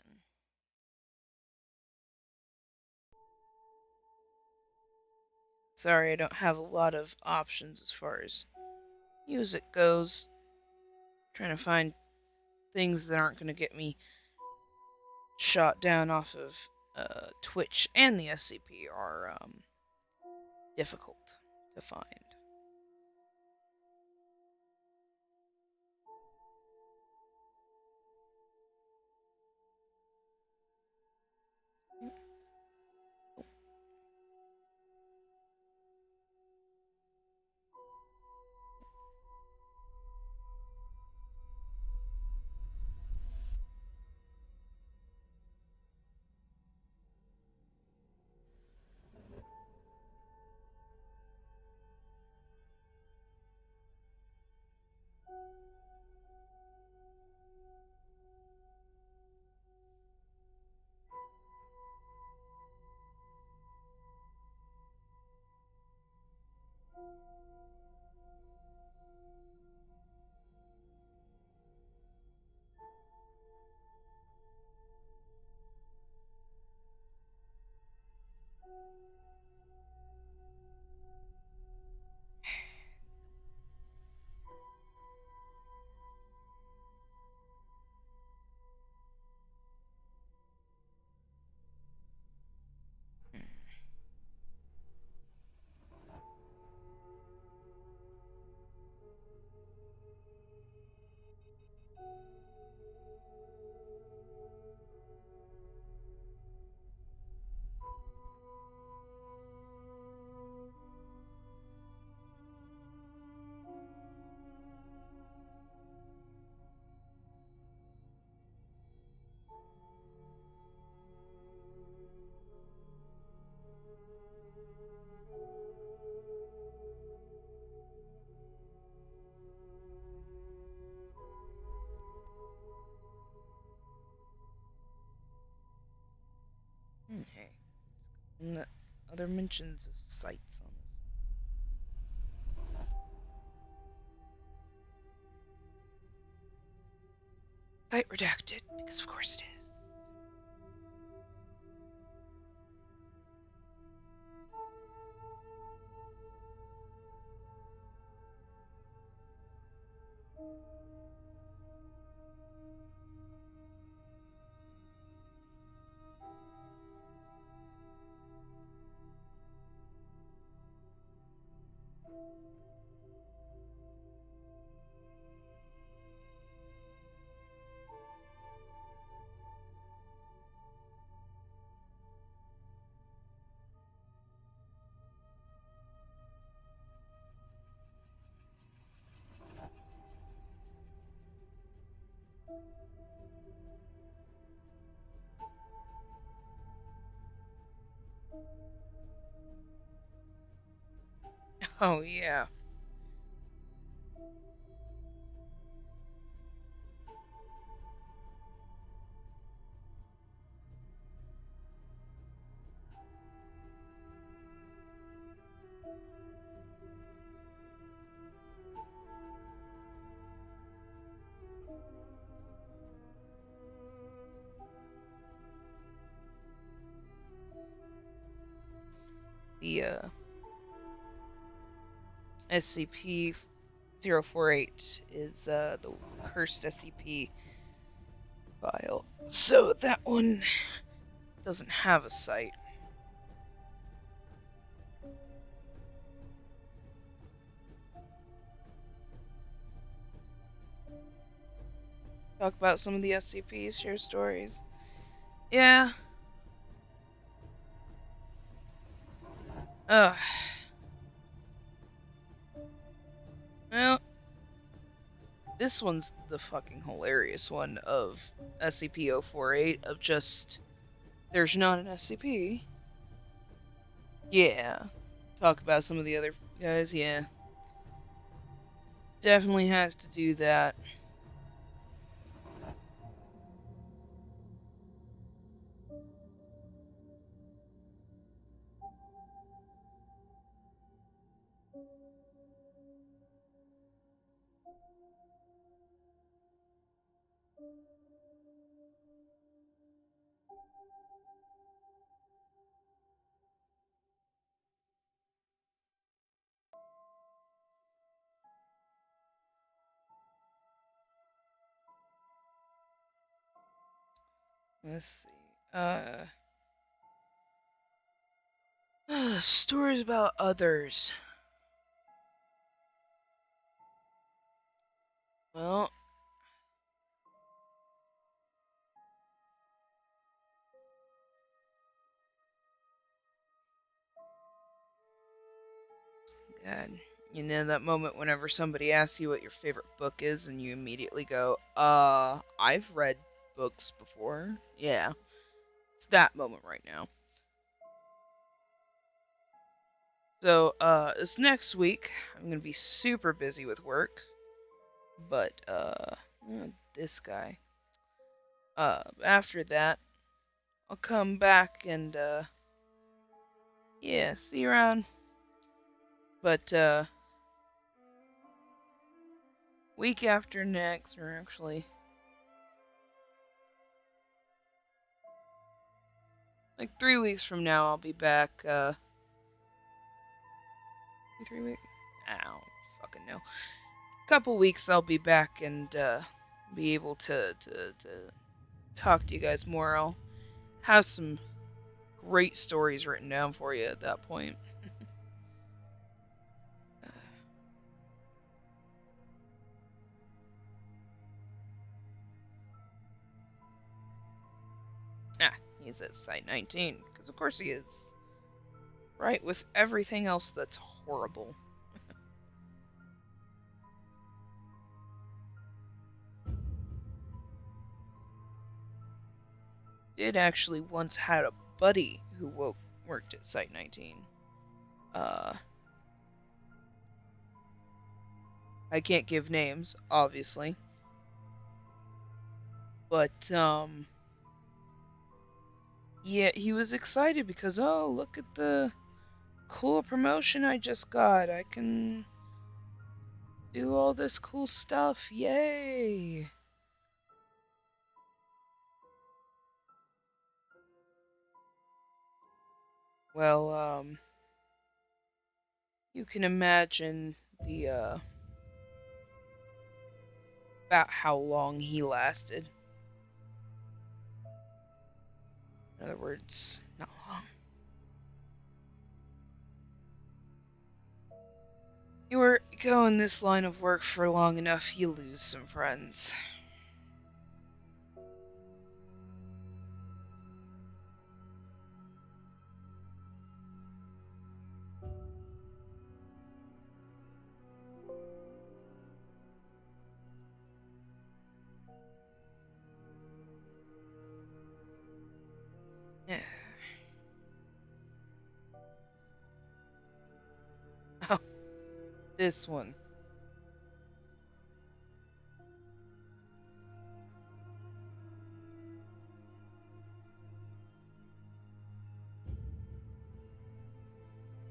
Sorry, I don't have a lot of options as far as music goes. Trying to find things that aren't going to get me shot down off of Twitch and the SCP are difficult to find. And other mentions of sites on this. Site redacted, because of course it is. Oh, yeah. The SCP-048 is the cursed SCP file. So that one doesn't have a site. Talk about some of the SCPs, share stories. Yeah. Ugh. Well, this one's the fucking hilarious one of SCP-048 of just there's not an SCP. Yeah. Talk about some of the other guys, yeah. Definitely has to do that. Let's see. Stories about others. Well, God. You know that moment whenever somebody asks you what your favorite book is and you immediately go, I've read books before. Yeah. It's that moment right now. So, this next week, I'm gonna be super busy with work. But, this guy. After that, I'll come back and, yeah, see you around. But, week after next, or actually, like 3 weeks from now, I'll be back, 3 weeks? I don't fucking know. Couple weeks I'll be back and, be able to talk to you guys more. I'll have some great stories written down for you at that point. He's at Site 19, because of course he is. Right, with everything else that's horrible. Did actually once had a buddy who worked at Site 19. I can't give names, obviously. But, Yeah, he was excited because, oh, look at the cool promotion I just got. I can do all this cool stuff. Yay! Well, you can imagine the, about how long he lasted. In other words, not long. You were going this line of work for long enough, you lose some friends. Oh, this one.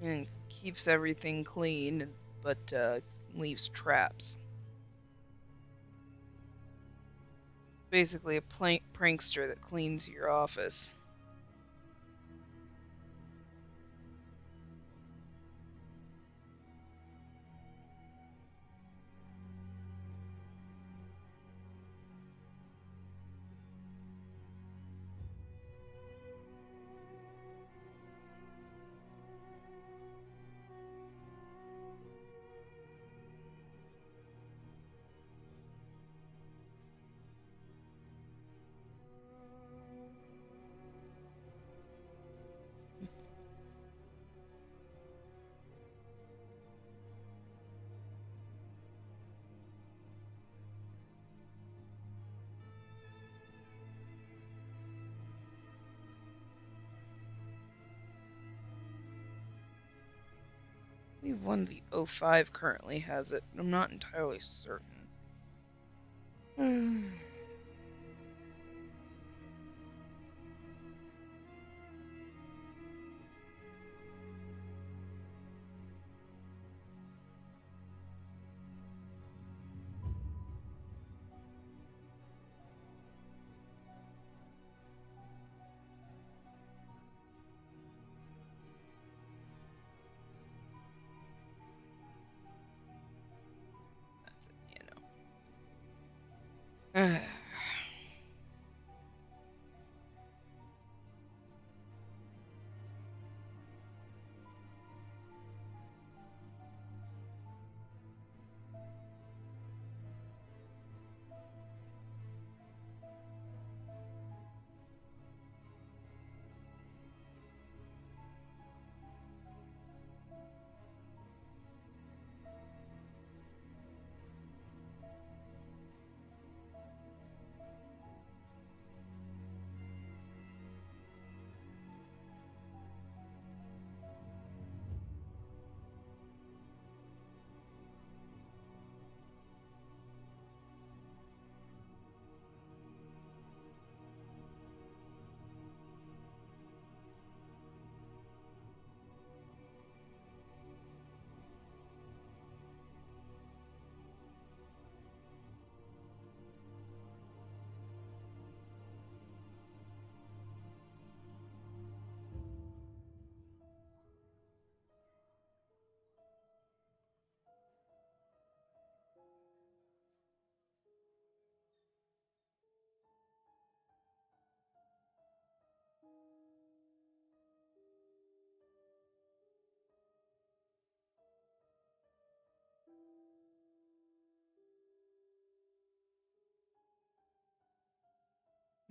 And keeps everything clean, but leaves traps. Basically a prankster that cleans your office. I believe one of the O5 currently has it. I'm not entirely certain. That's it.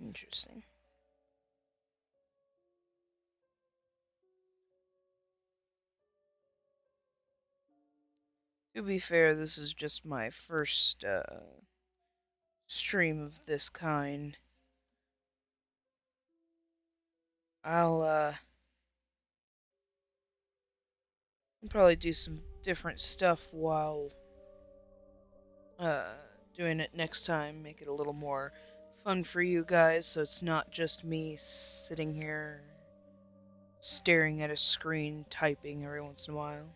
Interesting. To be fair, this is just my first stream of this kind. I'll probably do some different stuff while uh doing it next time, make it a little more fun for you guys, so it's not just me sitting here staring at a screen typing every once in a while.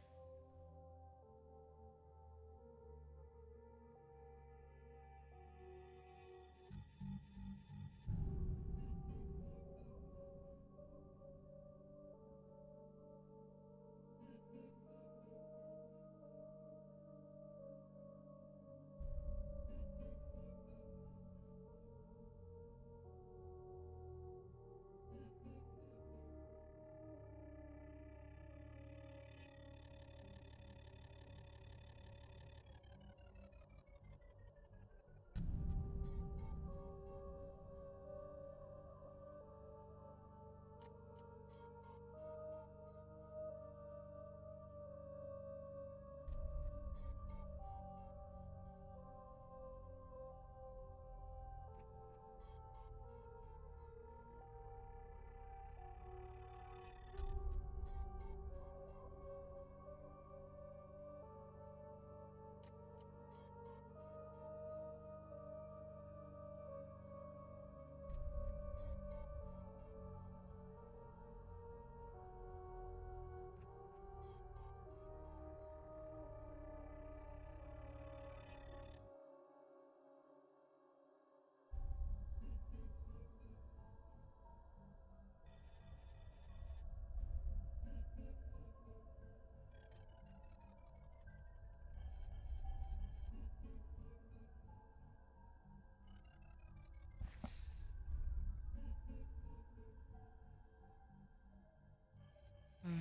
Mm.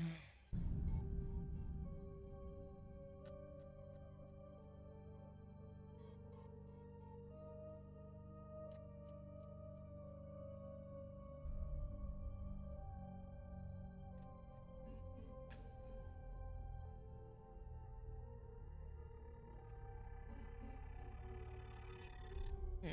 Hmm.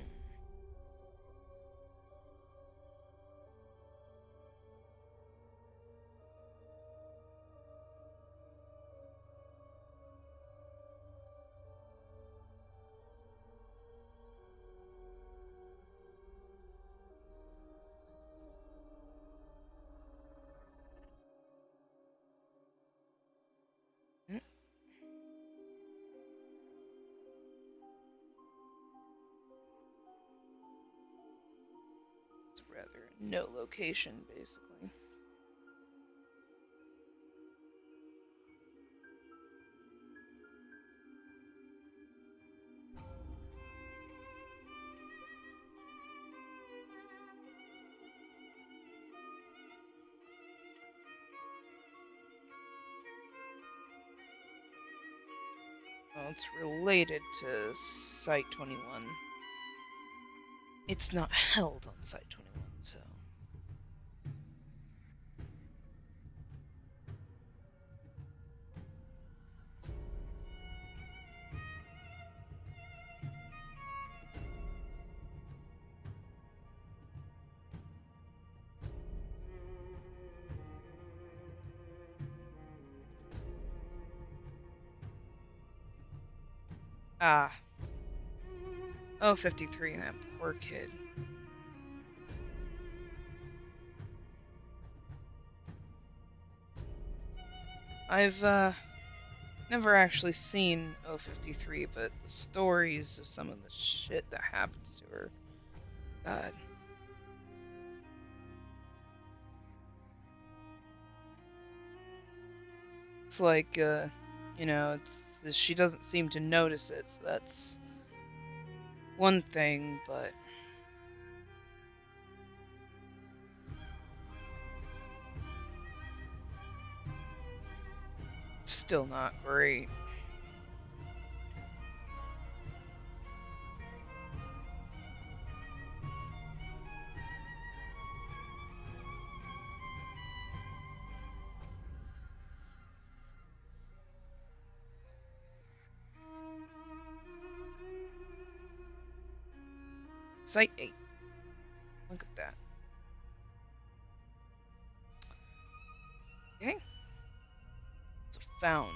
Hmm. It's rather no location, basically. Well, it's related to Site 21. It's not held on Site 21, so. Ah. Oh, 53, that poor kid. I've, never actually seen 053, but the stories of some of the shit that happens to her. God. It's like, she doesn't seem to notice it, so that's one thing, but still not great. Site 8. Look at that. Okay. It's found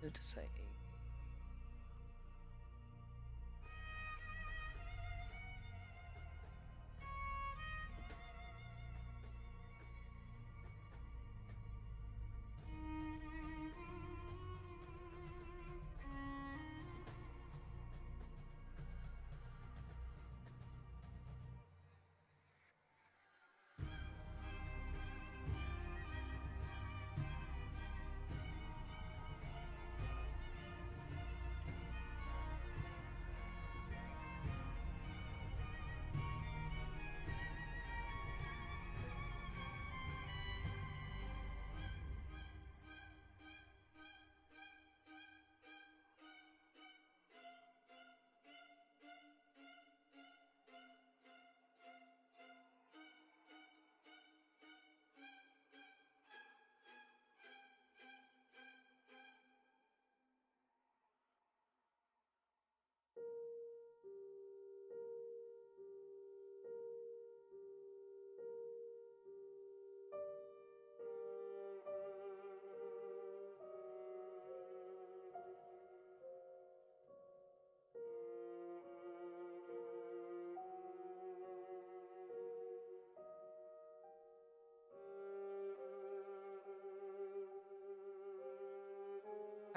into Site 8.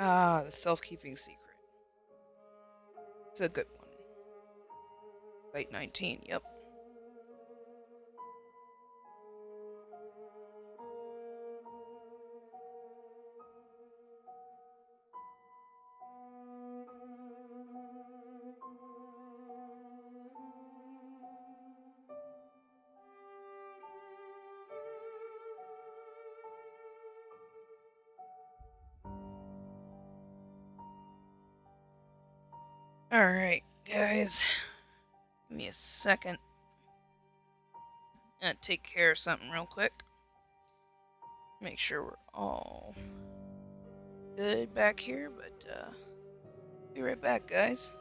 Ah, the self-keeping secret. It's a good one. Site 19, yep. Alright, guys. Give me a second. I'm gonna take care of something real quick. Make sure we're all good back here, but be right back, guys.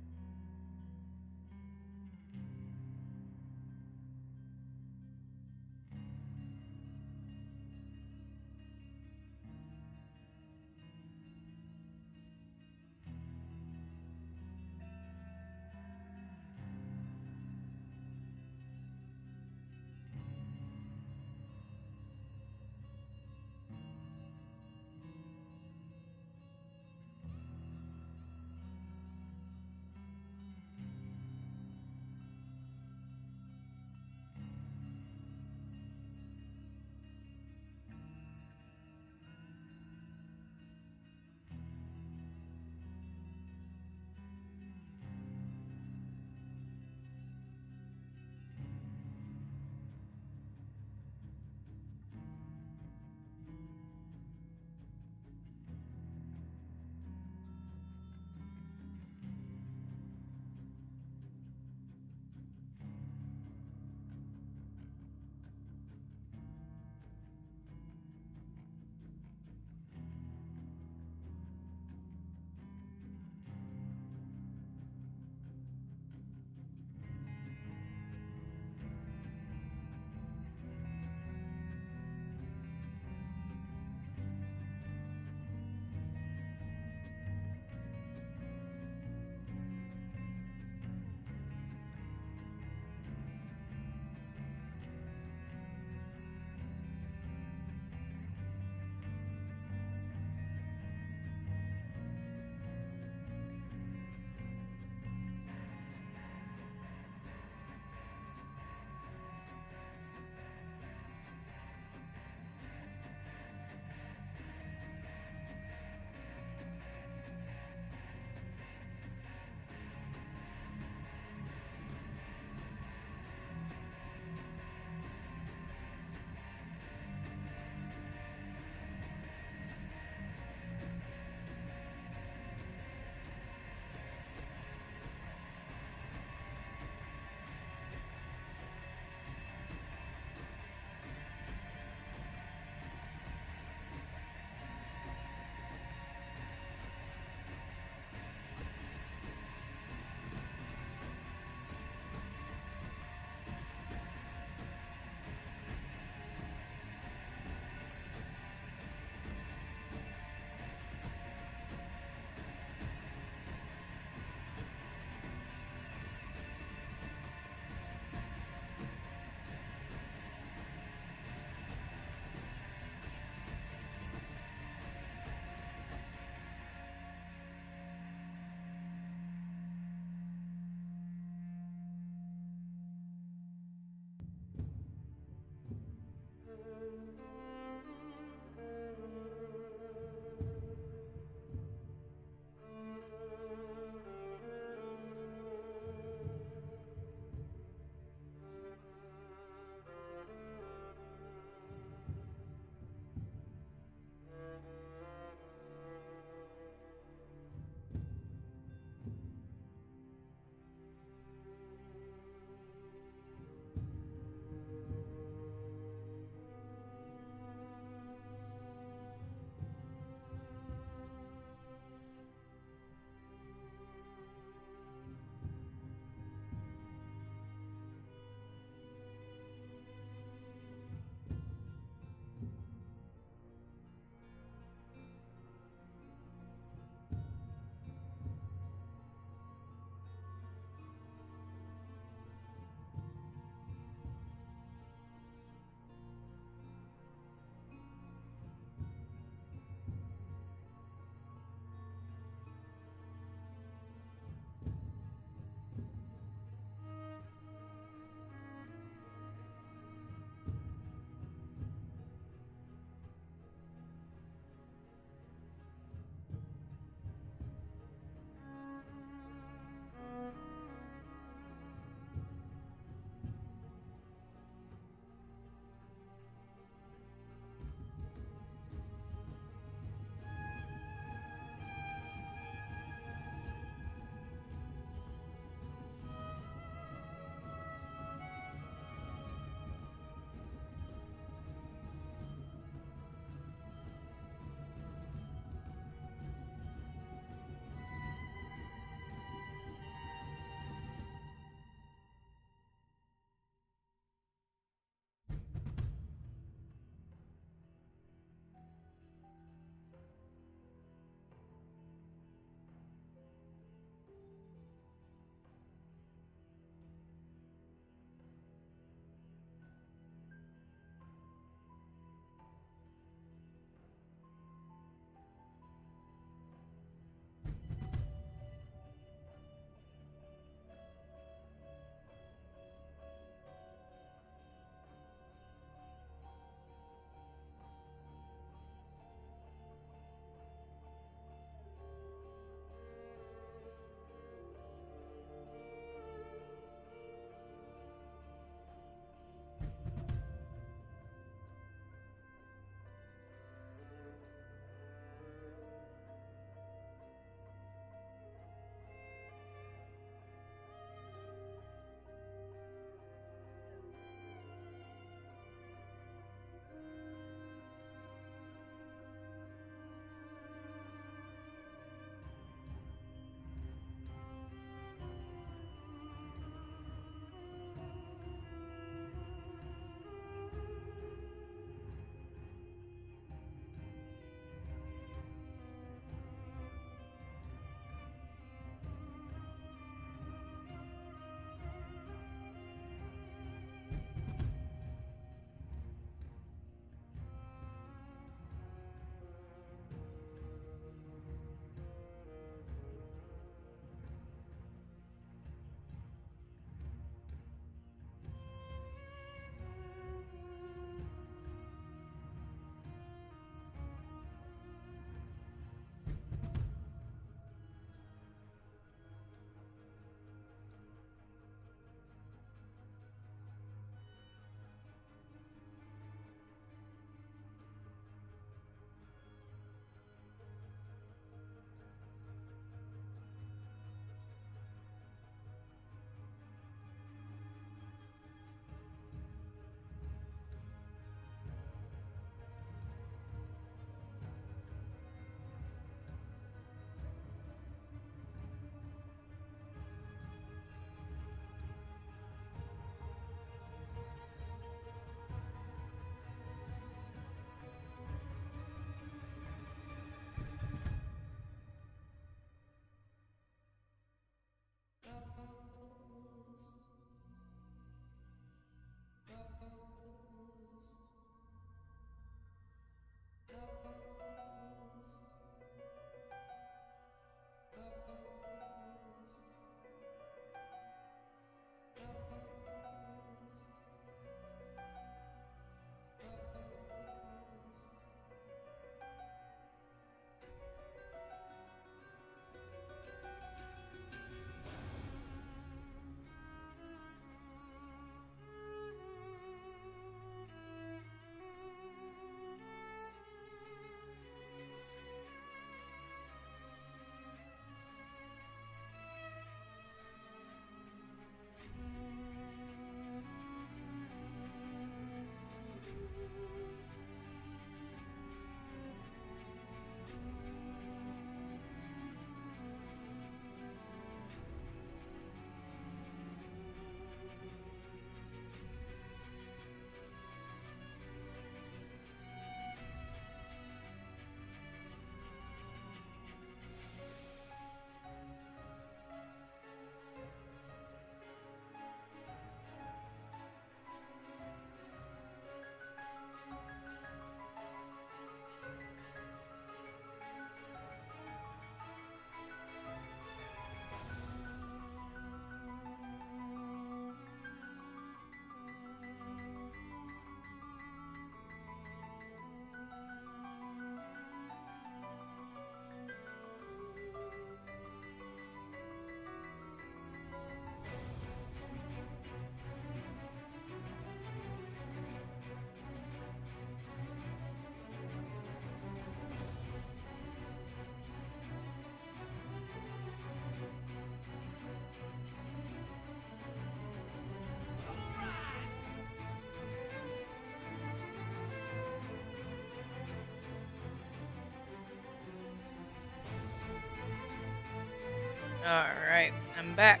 Alright, I'm back.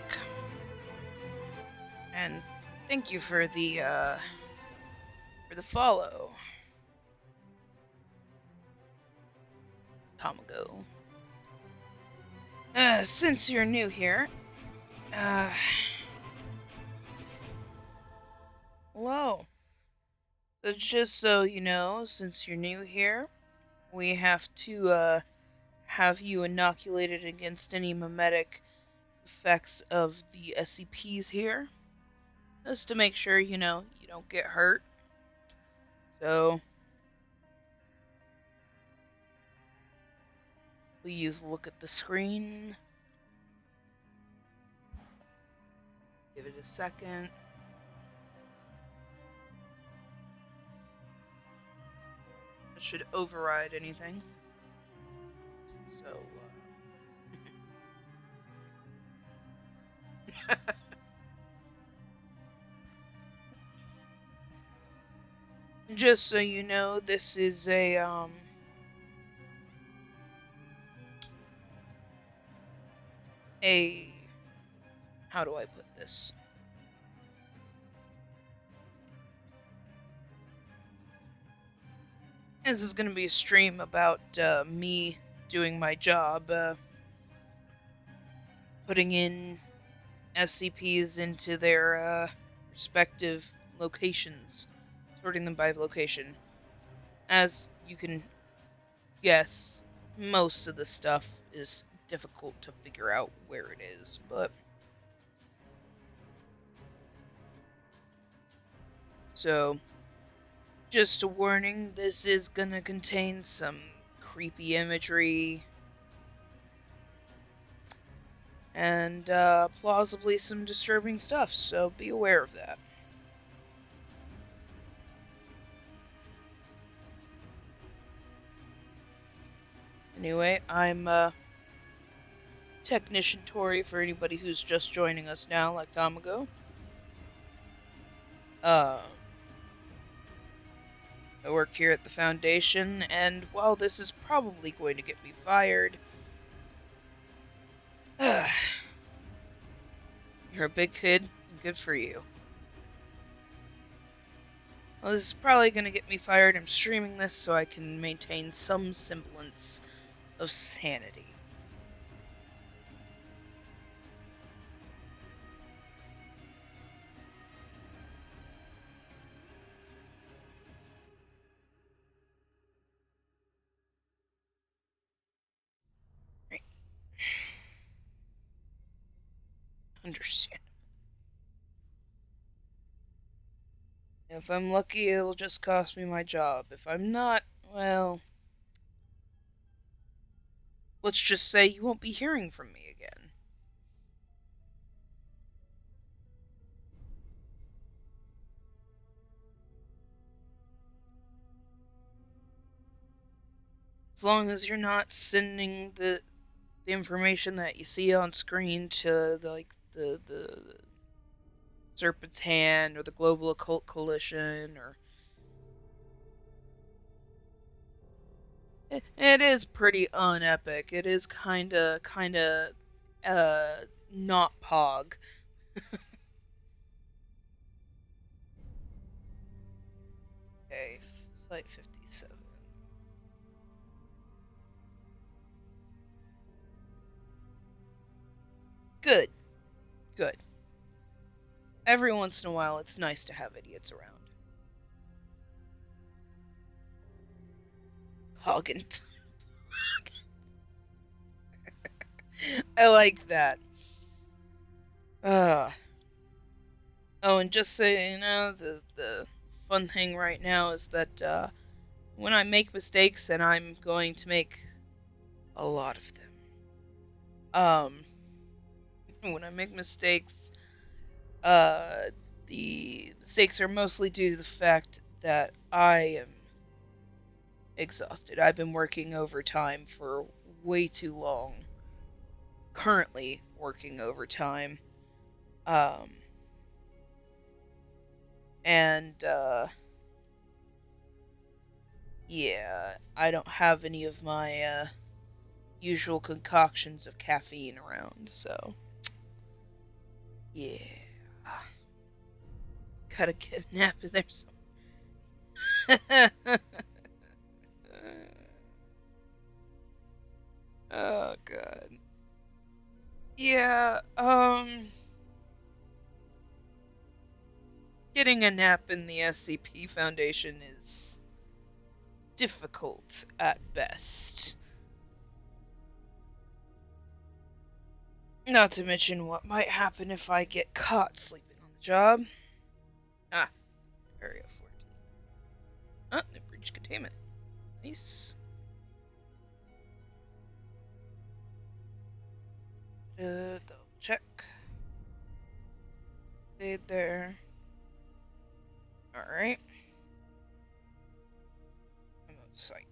And thank you for the follow. Tamago. Since you're new here, hello. So just so you know, since you're new here, we have to, have you inoculated against any mimetic effects of the SCPs here. Just to make sure, you know, you don't get hurt. So, please look at the screen. Give it a second. It should override anything. So, just so you know, this is a, how do I put this? This is gonna be a stream about, me doing my job, putting in SCPs into their, respective locations, sorting them by location. As you can guess, most of the stuff is difficult to figure out where it is, but... So, just a warning, this is gonna contain some creepy imagery, and plausibly some disturbing stuff, so be aware of that. Anyway, I'm Technician Tori for anybody who's just joining us now, like Tamago. I work here at the Foundation, and while this is probably going to get me fired, you're a big kid, and good for you. Well, this is probably going to get me fired. I'm streaming this so I can maintain some semblance of sanity. Right. Understand. If I'm lucky, it'll just cost me my job. If I'm not, well... let's just say you won't be hearing from me again. As long as you're not sending the information that you see on screen to the Serpent's Hand or the Global Occult Coalition, or it is pretty unepic. It is kinda not pog. Okay, Site 57. Good. Good. Every once in a while, it's nice to have idiots around. Hoggant. I like that. Oh, and just so you know, the fun thing right now is that when I make mistakes, and I'm going to make a lot of them, when I make mistakes, the mistakes are mostly due to the fact that I am exhausted. I've been working overtime for way too long. Currently working overtime. And, yeah, I don't have any of my, usual concoctions of caffeine around, so yeah. Gotta get a nap in there Oh god. Yeah, getting a nap in the SCP Foundation is difficult at best. Not to mention what might happen if I get caught sleeping on the job. Ah, Area 14. Ah, it breached containment. Nice. Double check. Stayed there. Alright. I'm out of sight.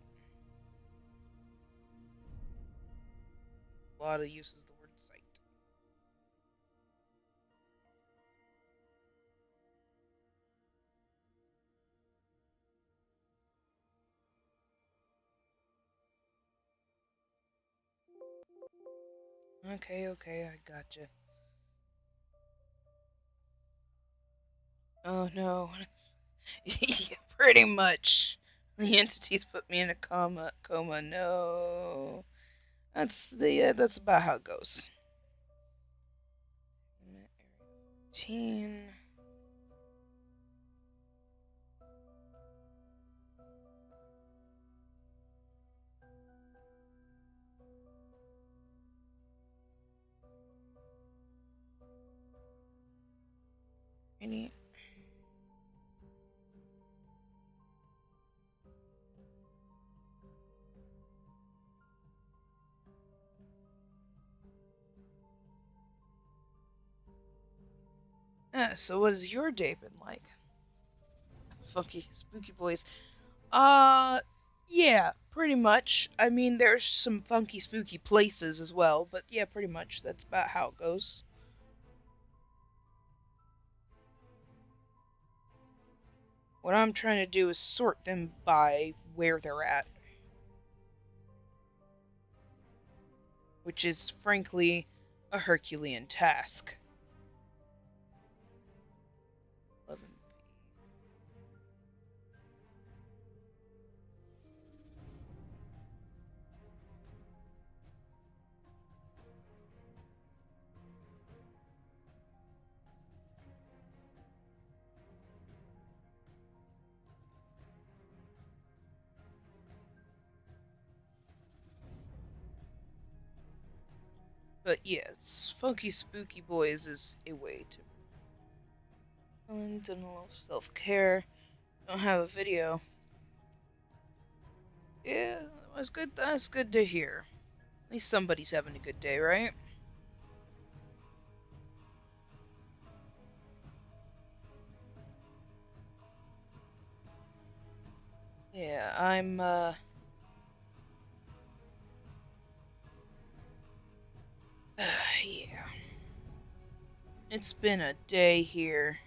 A lot of uses of the word sight. Okay, I gotcha. Oh no. Yeah, pretty much. The entities put me in a coma. No. That's about how it goes. 18. Any. So what has your day been like? Funky, spooky boys. Yeah, pretty much. I mean, there's some funky, spooky places as well, but yeah, pretty much. That's about how it goes. What I'm trying to do is sort them by where they're at, which is, frankly, a Herculean task. 11. But yes, Funky Spooky Boys is a way to done a little self-care. Don't have a video. Yeah, that was good. That's good to hear. At least somebody's having a good day, right? Yeah, I'm, yeah. It's been a day here.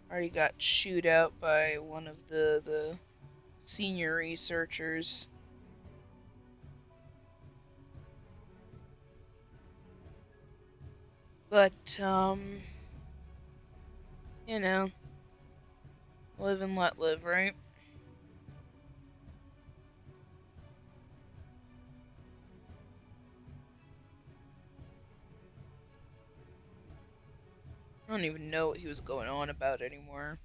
Already got chewed out by one of the senior researchers. But, you know, live and let live, right? I don't even know what he was going on about anymore.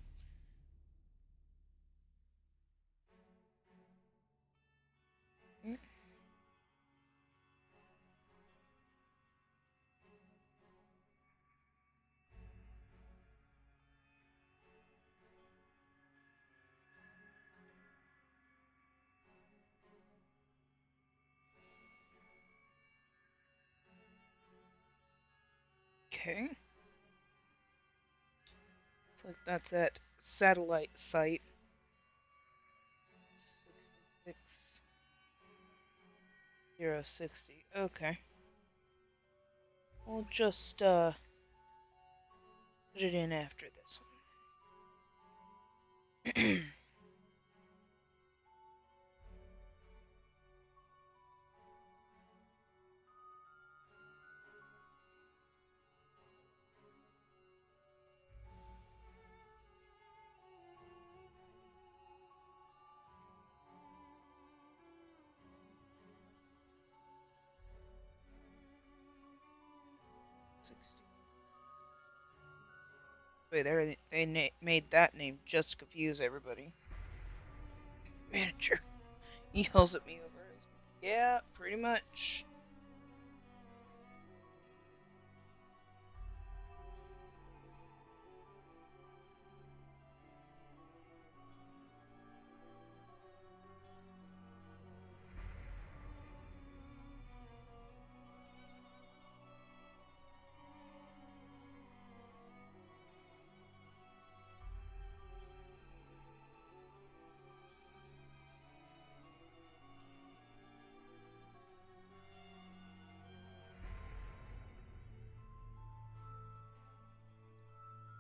Okay. Looks like that's at satellite site. 66060. Okay. We'll just, put it in after this one. 60. Wait, they made that name just to confuse everybody. Manager yells at me over his. Yeah, pretty much.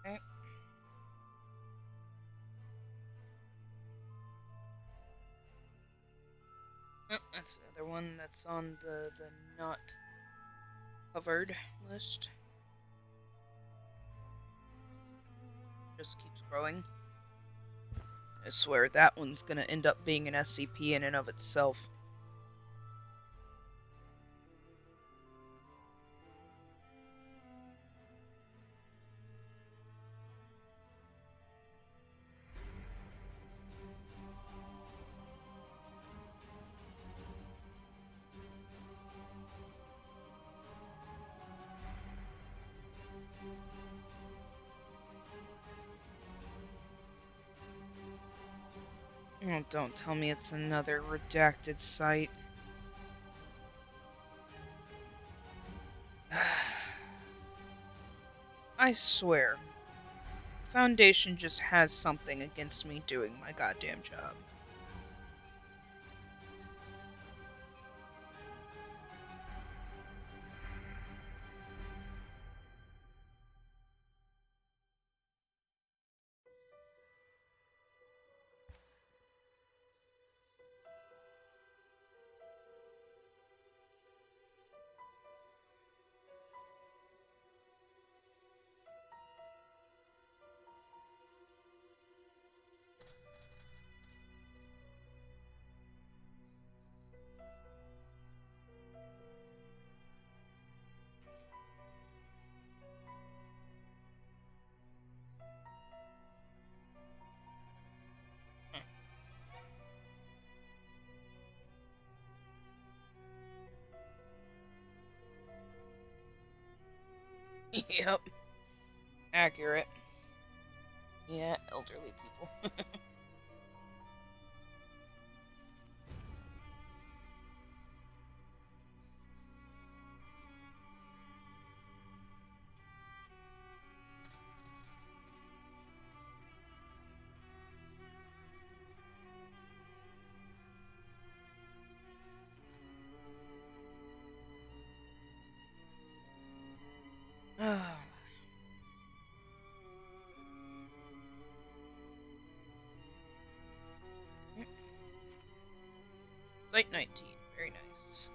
Okay. Oh, that's the other one that's on the not covered list. Just keeps growing. I swear that one's gonna end up being an SCP in and of itself. Oh, don't tell me it's another redacted site. I swear, Foundation just has something against me doing my goddamn job. Yep. Accurate. Yeah, elderly people. Site 19. Very nice.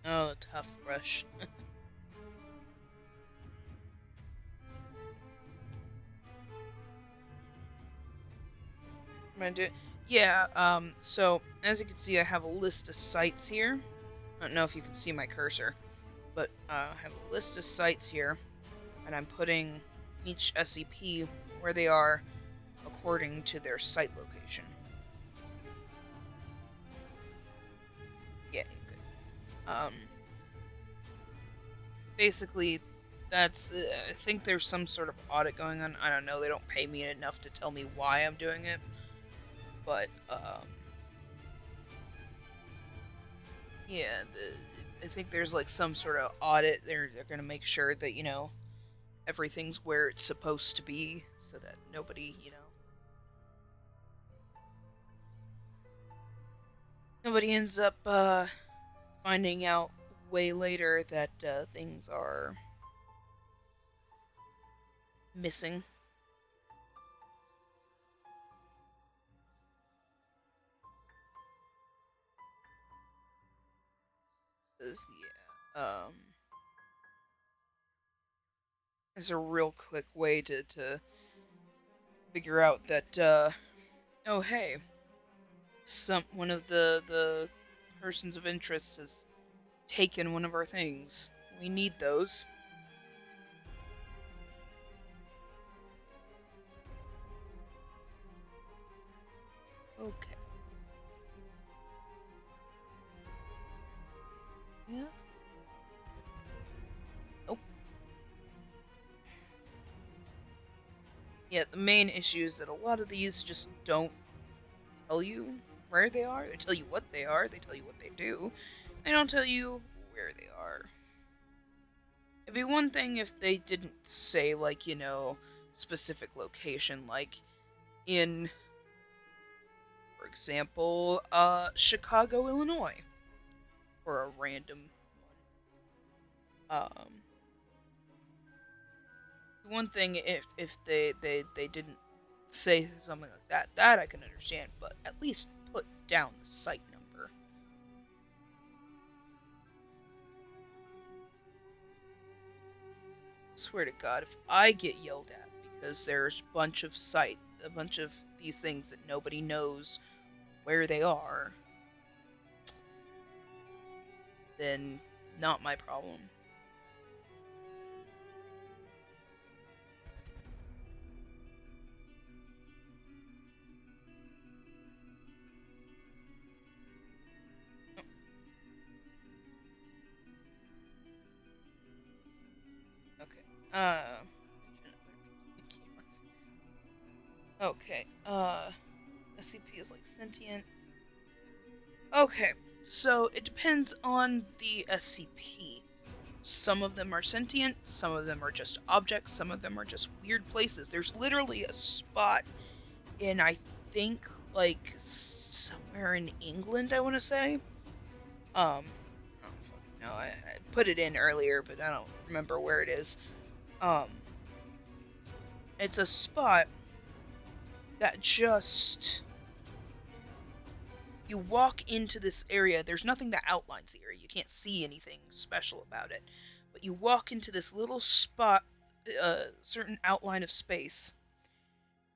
Oh, tough brush. Yeah, so, as you can see, I have a list of sites here. I don't know if you can see my cursor, but I have a list of sites here, and I'm putting each SCP where they are according to their site location. Yeah, good. Basically, that's, I think there's some sort of audit going on. I don't know, they don't pay me enough to tell me why I'm doing it, but, yeah, I think there's like some sort of audit. They're gonna make sure that, everything's where it's supposed to be, so that nobody ends up finding out way later that things are missing. 'Cause, yeah, there's a real quick way to figure out that oh hey, one of the persons of interest has taken one of our things. We need those. Okay. Yeah. Nope. Yeah, the main issue is that a lot of these just don't tell you where they are. They tell you what they are. They tell you what they do. They don't tell you where they are. It'd be one thing if they didn't say, like, you know, specific location, like in, for example, Chicago, Illinois, or a random one. One thing if they didn't say something like that I can understand, but at least put down the site number. Swear to God, if I get yelled at because there's a bunch of these things that nobody knows where they are, then not my problem. Okay. Okay. SCP is like sentient. Okay. So it depends on the SCP. Some of them are sentient, some of them are just objects, some of them are just weird places. There's literally a spot in, I think, like, somewhere in England, I want to say. I don't fucking know. I put it in earlier, but I don't remember where it is. It's a spot that just... You walk into this area, there's nothing that outlines the area, you can't see anything special about it, but you walk into this little spot, certain outline of space,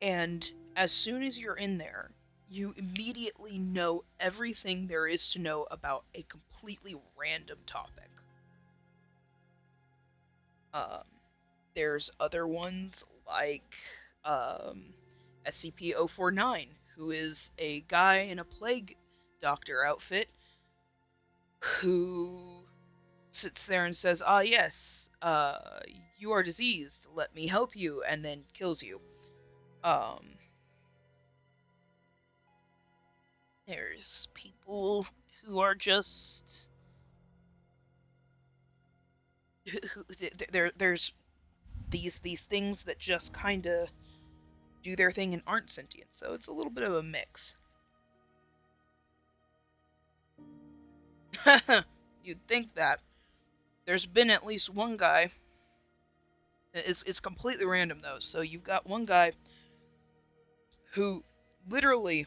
and as soon as you're in there, you immediately know everything there is to know about a completely random topic. Um, there's other ones like SCP-049, who is a guy in a plague doctor outfit who sits there and says, "Ah, yes, you are diseased, let me help you," and then kills you. There's people who are just... there's these things that just kind of do their thing and aren't sentient, so it's a little bit of a mix. You'd think that. There's been at least one guy. It's completely random though. So you've got one guy who literally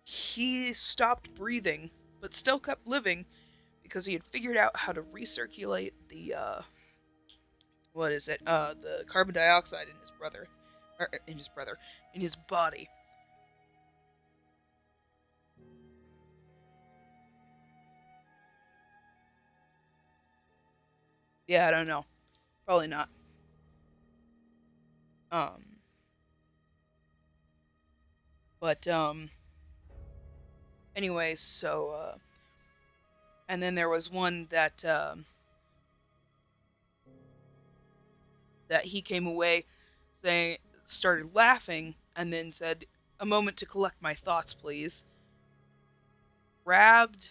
he stopped breathing but still kept living because he had figured out how to recirculate the the carbon dioxide in his body. Yeah, I don't know. Probably not. Um, but anyway, so and then there was one that he came away saying, started laughing, and then said, "A moment to collect my thoughts, please." Grabbed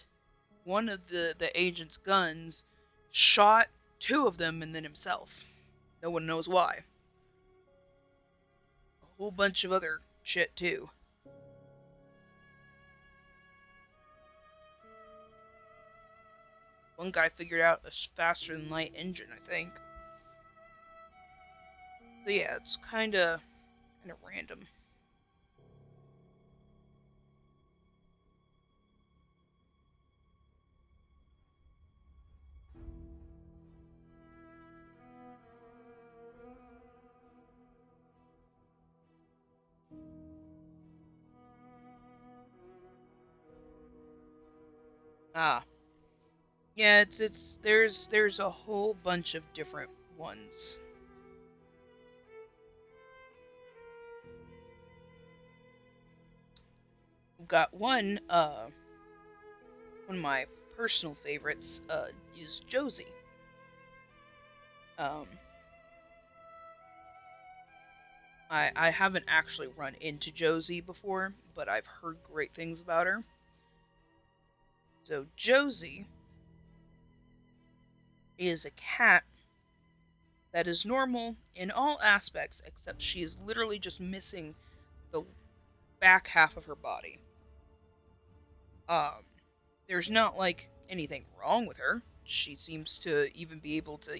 one of the agent's guns, shot two of them, and then himself. No one knows why. A whole bunch of other shit too. One guy figured out a faster than light engine, I think. So yeah, it's kind of random. Ah, Yeah, there's a whole bunch of different ones. We've got one of my personal favorites, is Josie. Um, I haven't actually run into Josie before, but I've heard great things about her. So Josie is a cat that is normal in all aspects except she is literally just missing the back half of her body. Um, there's not like anything wrong with her. She seems to even be able to,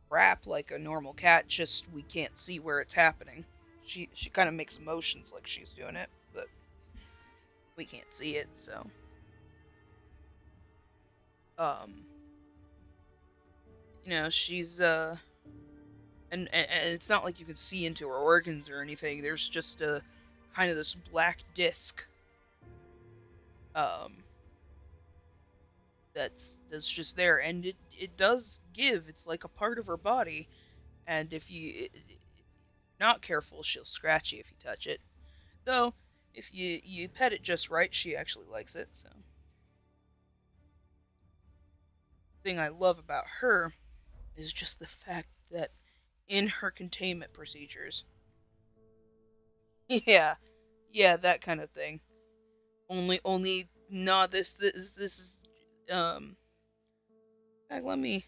rap like a normal cat, just we can't see where it's happening. She kind of makes motions like she's doing it, but we can't see it, so um she's and it's not like you can see into her organs or anything. There's just a kind of this black disc um that's just there, and it does give. It's like a part of her body, and if you not careful, she'll scratch you if you touch it. Though if you pet it just right, she actually likes it. So the thing I love about her is just the fact that in her containment procedures, yeah, yeah, that kind of thing. Only no, this is um. Let me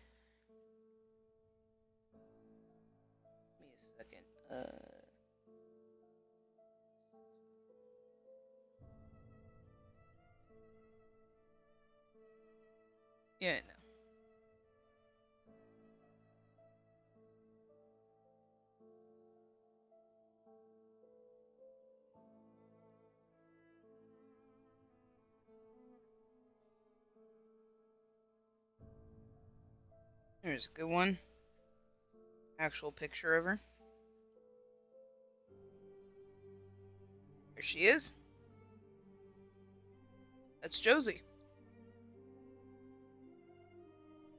a second. Yeah, no. Here's a good one. Actual picture of her. There she is. That's Josie.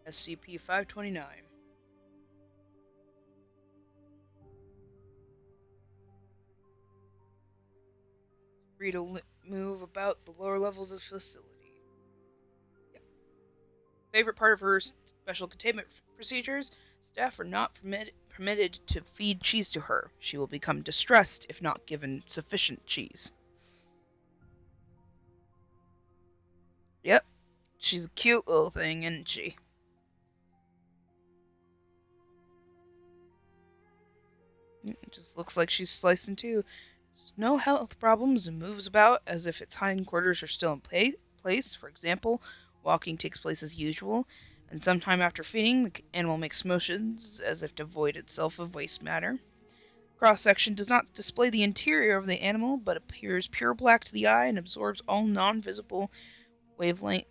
SCP 529. Free to move about the lower levels of the facility. Yeah. Favorite part of her special containment procedures: staff are not permitted to feed cheese to her. She will become distressed if not given sufficient cheese. Yep, she's a cute little thing, isn't she? It just looks like she's sliced in two. No health problems and moves about as if its hindquarters are still in place. For example, walking takes place as usual, and sometime after feeding, the animal makes motions as if to void itself of waste matter. Cross section does not display the interior of the animal, but appears pure black to the eye and absorbs all non-visible wavelength,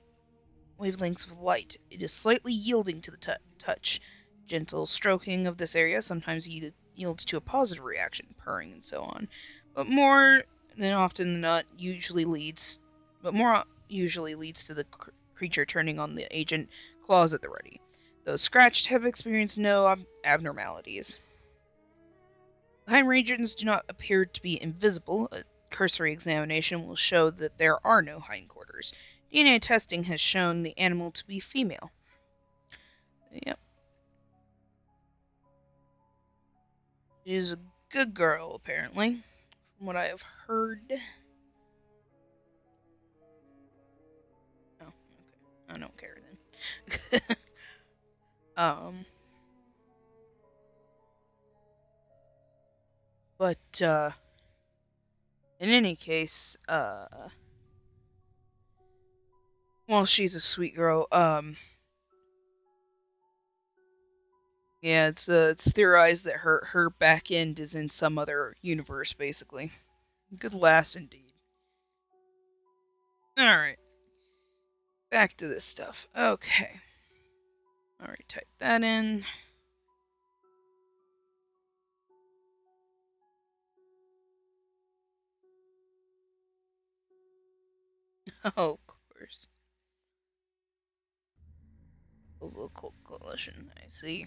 wavelengths of light. It is slightly yielding to the touch. Gentle stroking of this area sometimes yields to a positive reaction, purring and so on, but more than often than not usually leads to the creature turning on the agent, claws at the ready. Those scratched have experienced no abnormalities. Hind regions do not appear to be invisible. A cursory examination will show that there are no hindquarters. DNA testing has shown the animal to be female. Yep. She's a good girl, apparently, from what I have heard. Oh, okay. I don't care then. um, but in any case, well, she's a sweet girl. Yeah, it's theorized that her back end is in some other universe, basically. Good lass indeed. All right, back to this stuff. Okay, already typed that in. Oh, of course. Local coalition, I see.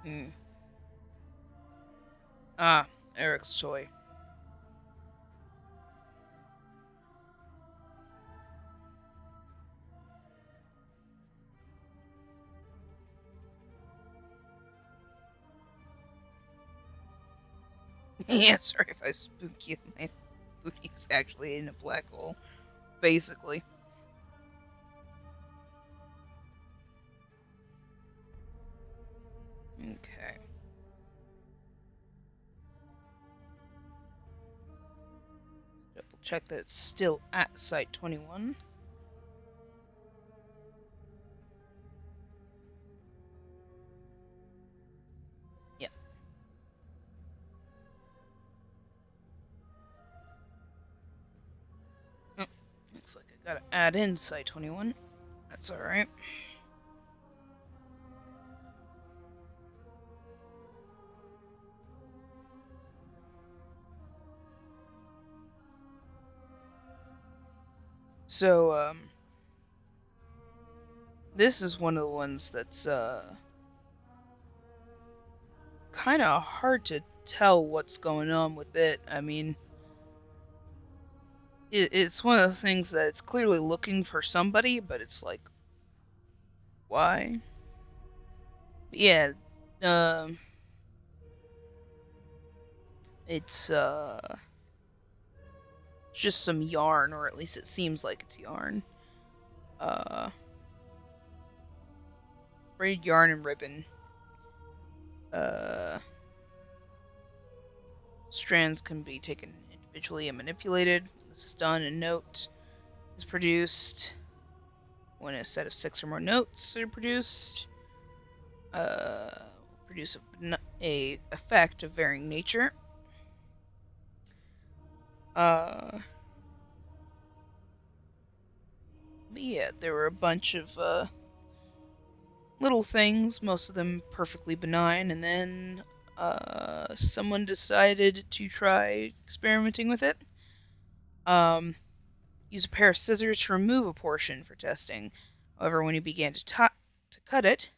Hmm. Ah, Eric's toy. Yeah, sorry if I spook you. My spooking's actually in a black hole, basically. Okay. Double check that it's still at Site 21. Yeah. Oh, looks like I gotta add in Site 21. That's alright. So, this is one of the ones that's, kind of hard to tell what's going on with it. I mean, it's one of those things that it's clearly looking for somebody, but it's like, why? Yeah, um, it's just some yarn, or at least it seems like it's yarn. Braided yarn and ribbon. Uh, Strands can be taken individually and manipulated. This is done. A note is produced when a set of 6 or more notes are produced. Produce a effect of varying nature. But yeah, there were a bunch of little things, most of them perfectly benign, and then someone decided to try experimenting with it. Use a pair of scissors to remove a portion for testing. However, when he began to cut it,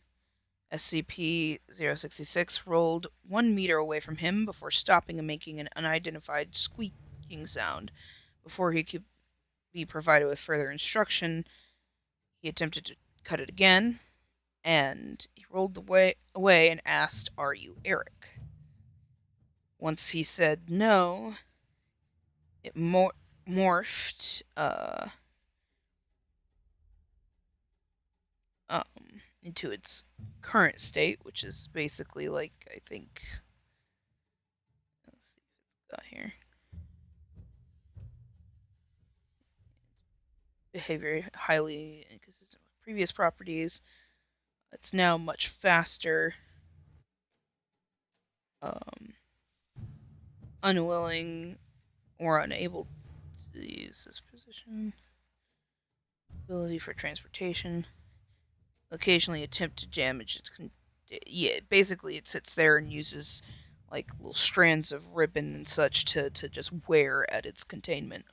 SCP-066 rolled 1 meter away from him before stopping and making an unidentified squeaking sound. Before he could be provided with further instruction, he attempted to cut it again, and he rolled away and asked, "Are you Eric?" Once he said no, it morphed into its current state, which is basically like, I think, let's see if it's got here. Behavior highly inconsistent with previous properties. It's now much faster. Unwilling or unable to use this position. Ability for transportation. Occasionally attempt to damage its. Yeah, basically it sits there and uses like little strands of ribbon and such to just wear at its containment.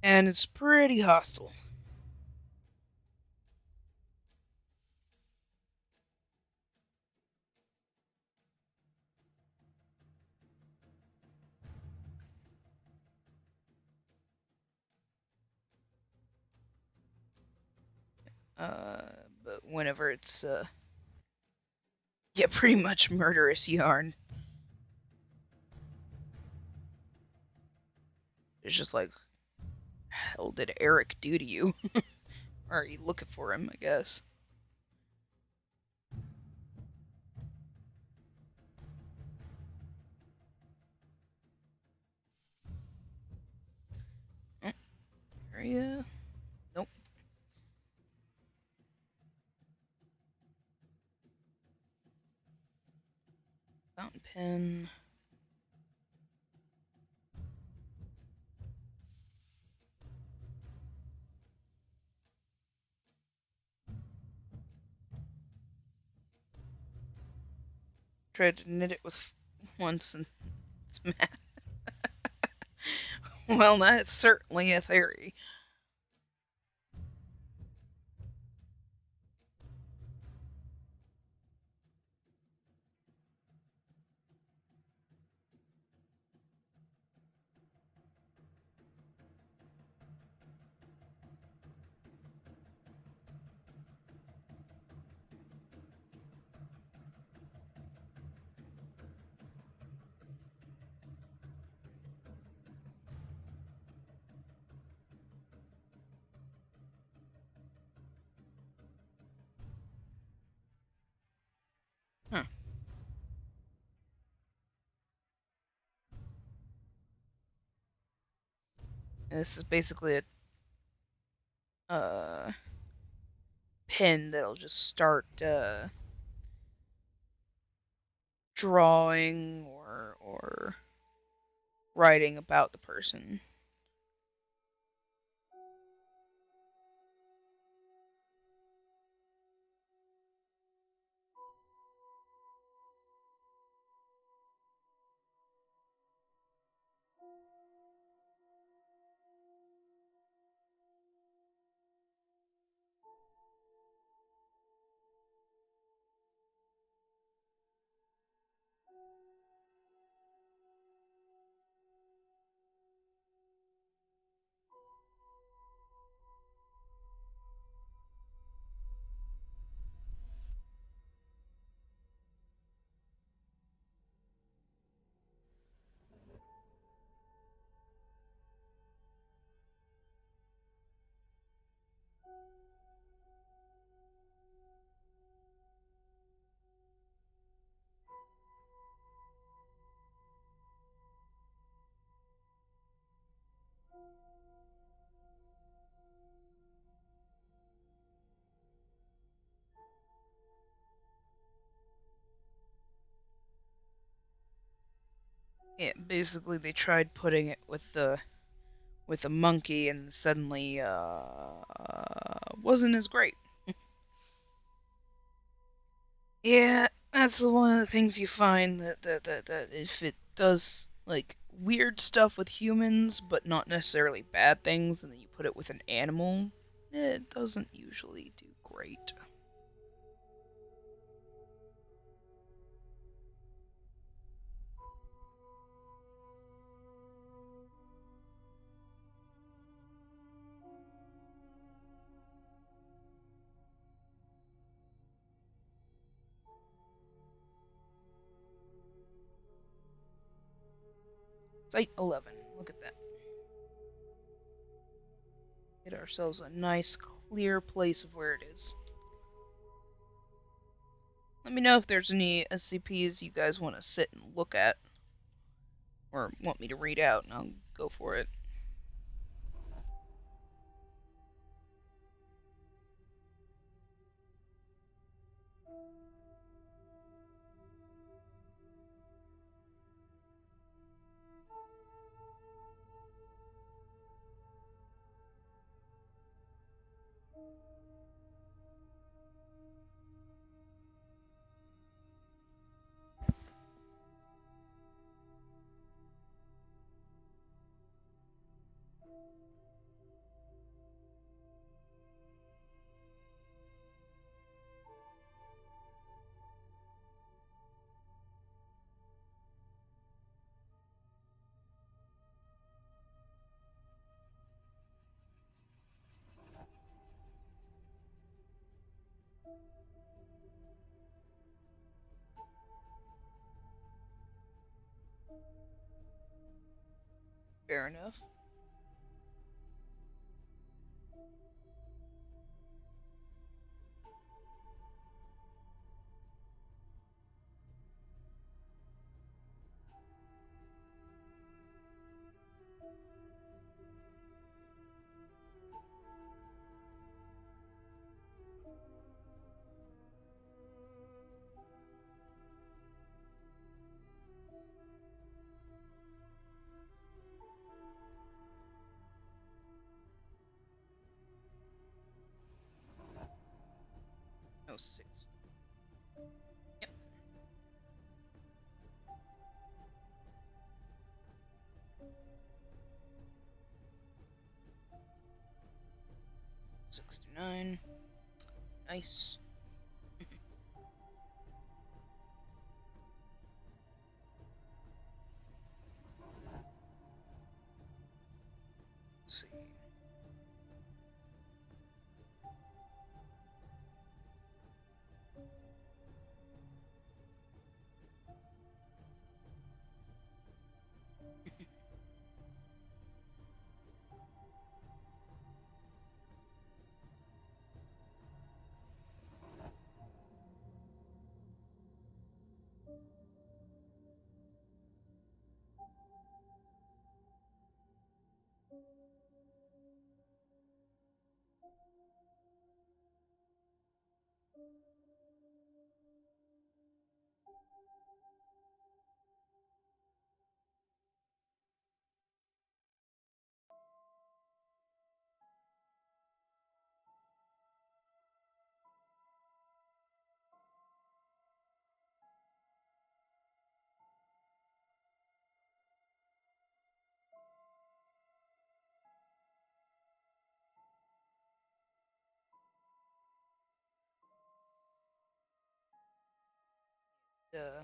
And it's pretty hostile. But whenever it's, yeah, pretty much murderous yarn. It's just like, hell did Eric do to you? Or are you looking for him, I guess? Oh, area? Nope. Fountain pen. Tried to knit it with once and it's mad. Well, that's certainly a theory. Huh. And this is basically a pen that'll just start drawing or writing about the person. Yeah, basically they tried putting it with a monkey and suddenly wasn't as great. Yeah, that's one of the things you find that if it does like weird stuff with humans but not necessarily bad things and then you put it with an animal, it doesn't usually do great. Site 11. Look at that. Get ourselves a nice clear place of where it is. Let me know if there's any SCPs you guys want to sit and look at or want me to read out and I'll go for it. Fair enough. Oh, 6. Yep. Six to 9. Nice. Let's see. Uh,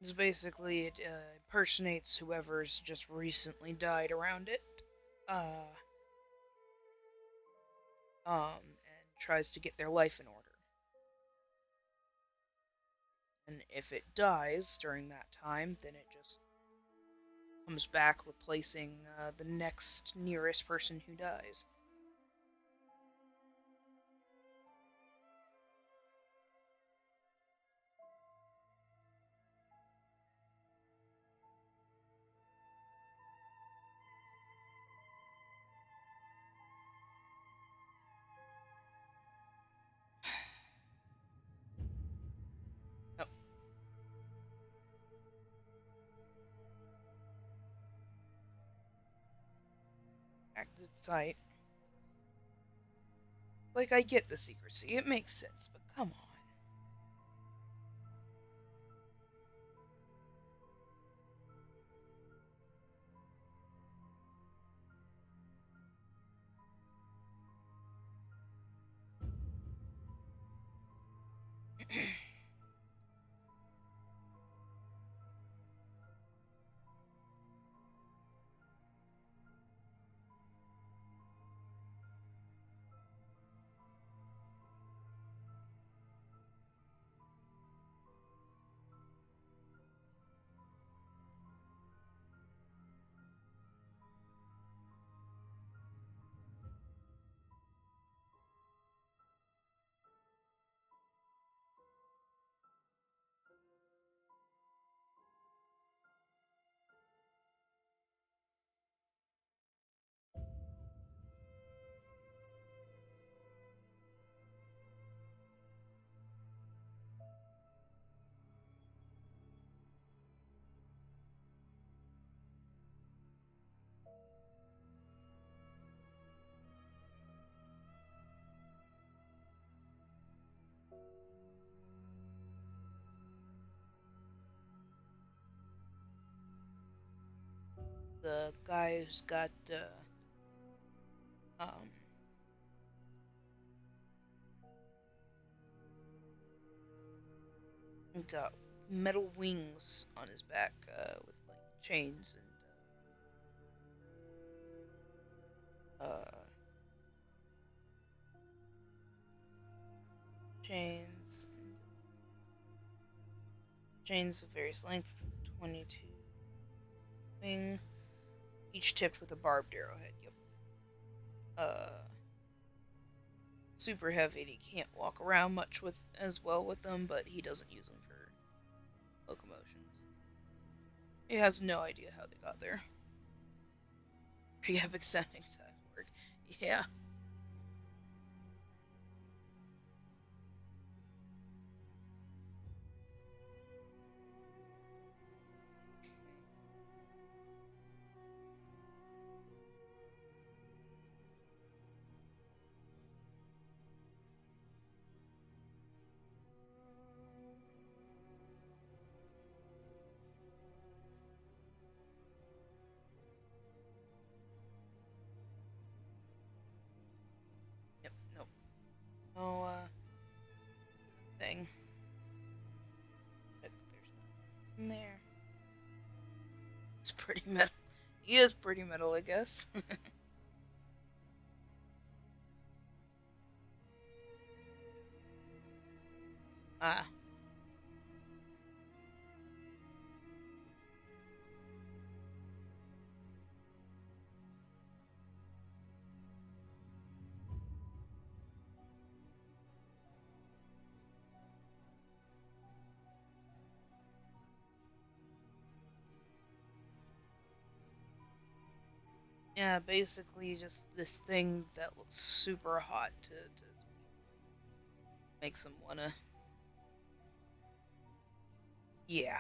it's basically it impersonates whoever's just recently died around it. Uh, and tries to get their life in order. And if it dies during that time, then it just comes back, replacing the next nearest person who dies. Oh, active site. Like, I get the secrecy, it makes sense, but come on. The guy who's um, got metal wings on his back with like chains and chains chains of various lengths, 22 wing, each tipped with a barbed arrowhead. Yep. Super heavy and he can't walk around much as well with them, but he doesn't use them for locomotions. He has no idea how they got there. Pretty epic sounding cyborg. Yeah. Yep. Nope. No thing. But there's nothing in there. It's pretty metal. He is pretty metal, I guess. Ah. Yeah, basically just this thing that looks super hot to makes him wanna. Yeah.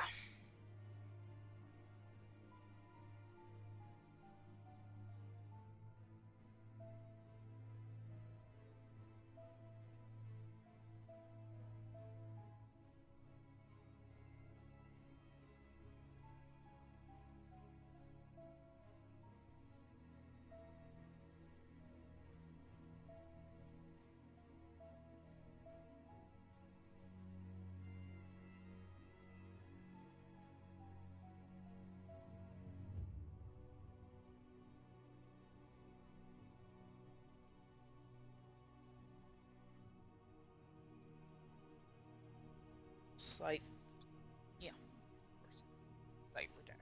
Slight. Yeah, of course it's site redacted.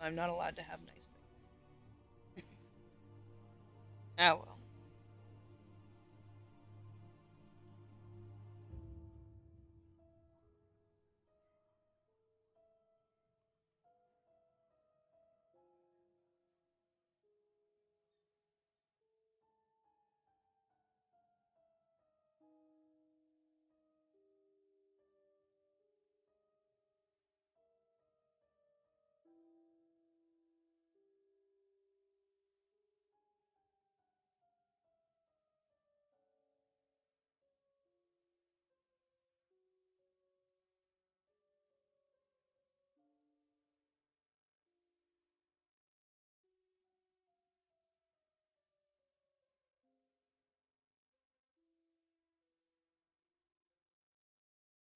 I'm not allowed to have nice things. Ah well.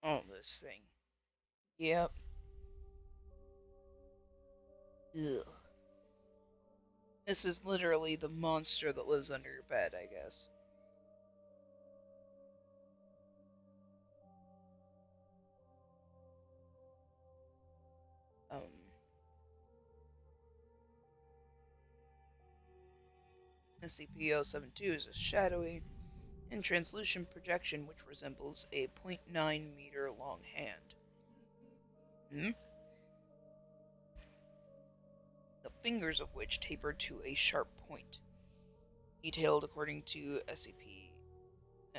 Oh, this thing. Yep. Ugh. This is literally the monster that lives under your bed, I guess. Um, SCP-072 is a shadowy and translucent projection which resembles a 0.9-meter long hand. Hmm? The fingers of which taper to a sharp point. Detailed according to SCP,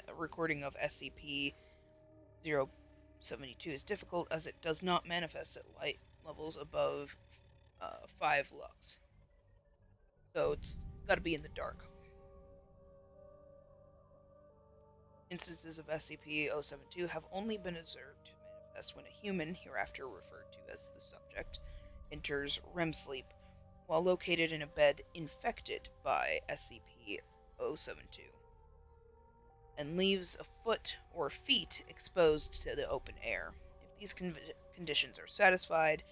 a recording of SCP-072 is difficult as it does not manifest at light levels above 5 lux. So it's got to be in the dark. Instances of SCP-072 have only been observed to manifest when a human, hereafter referred to as the subject, enters REM sleep while located in a bed infected by SCP-072. and leaves a foot or feet exposed to the open air. If these conditions are satisfied,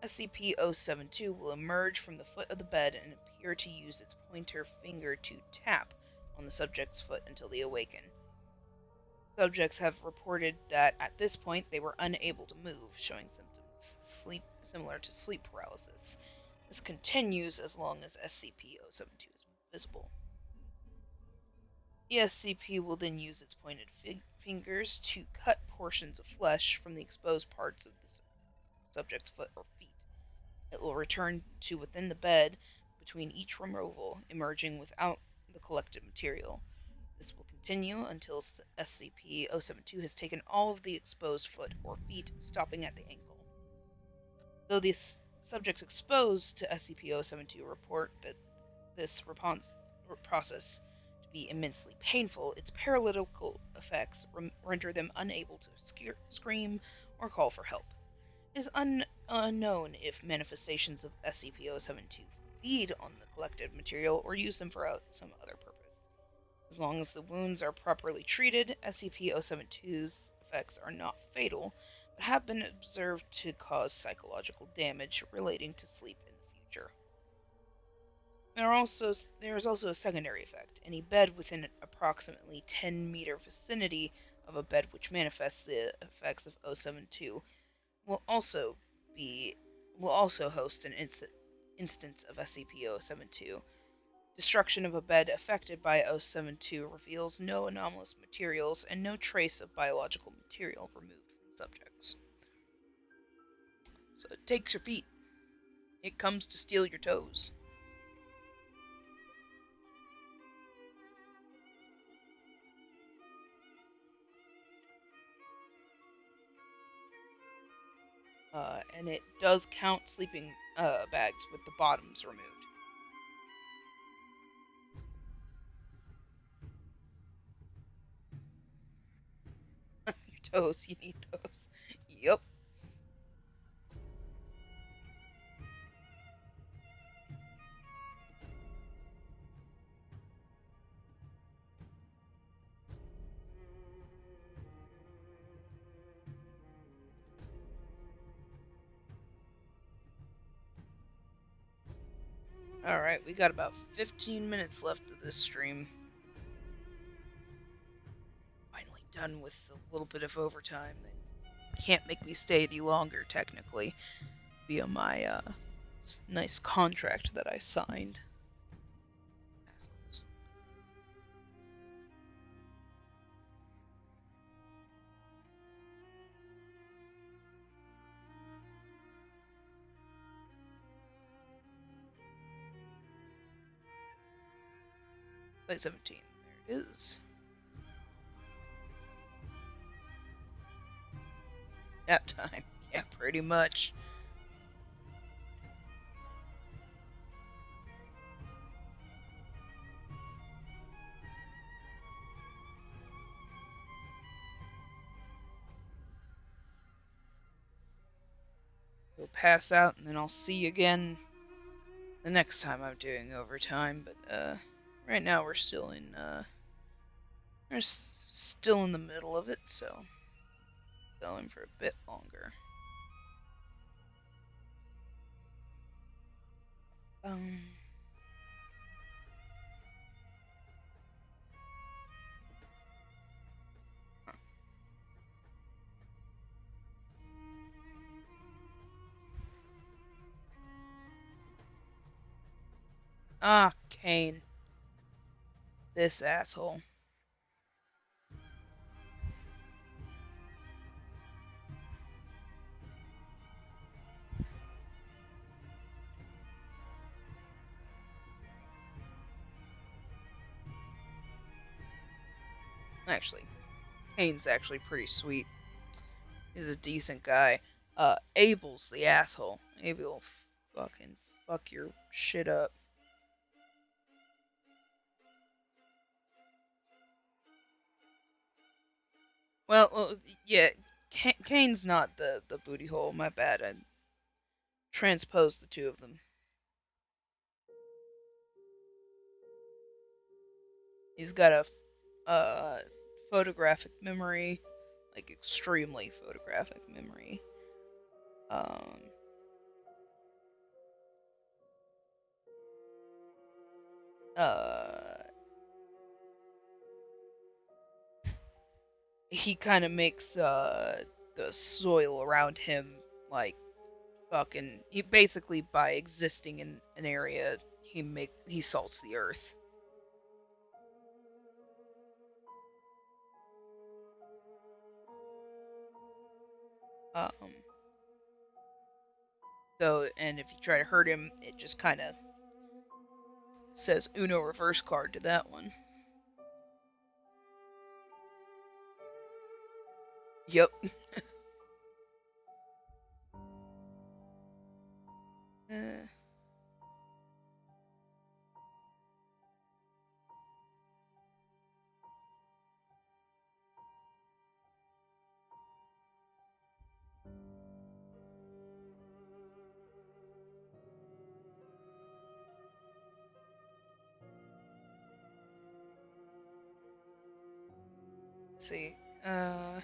SCP-072 will emerge from the foot of the bed and appear to use its pointer finger to tap on the subject's foot until they awaken. Subjects have reported that at this point they were unable to move, showing symptoms similar to sleep paralysis. This continues as long as SCP-072 is visible. The SCP will then use its pointed fingers to cut portions of flesh from the exposed parts of the subject's foot or feet. It will return to within the bed between each removal, emerging without the collected material. This will continue until SCP-072 has taken all of the exposed foot or feet, stopping at the ankle. Though the subjects exposed to SCP-072 report that this process to be immensely painful, its paralytical effects render them unable to scream or call for help. It is unknown if manifestations of SCP-072 feed on the collected material or use them for some other purpose. As long as the wounds are properly treated, SCP-072's effects are not fatal, but have been observed to cause psychological damage relating to sleep in the future. There is also a secondary effect. Any bed within approximately 10-meter vicinity of a bed which manifests the effects of 072 will also host an instance of SCP-072. Destruction of a bed affected by 072 reveals no anomalous materials and no trace of biological material removed from subjects. So it takes your feet. It comes to steal your toes. And it does count sleeping bags with the bottoms removed. Your toes, you need those. Yep. Alright, we got about 15 minutes left of this stream. Finally done with a little bit of overtime. They can't make me stay any longer, technically, via my nice contract that I signed. Play 17. There it is. Nap time. Yeah, pretty much. We'll pass out and then I'll see you again the next time I'm doing overtime, but right now we're still in still in the middle of it, so going for a bit longer. Ah, Kane. This asshole. Actually, Kane's actually pretty sweet. He's a decent guy. Abel's the asshole. Abel will fucking fuck your shit up. Well, yeah, Kane's not the booty hole. My bad. I transposed the two of them. He's got a uh, photographic memory, like extremely photographic memory. Um, uh, he kind of makes the soil around him like fucking. He basically by existing in an area, he salts the earth. Um, though, and if you try to hurt him, it just kind of says Uno reverse card to that one. Yep. uh, see. Uh,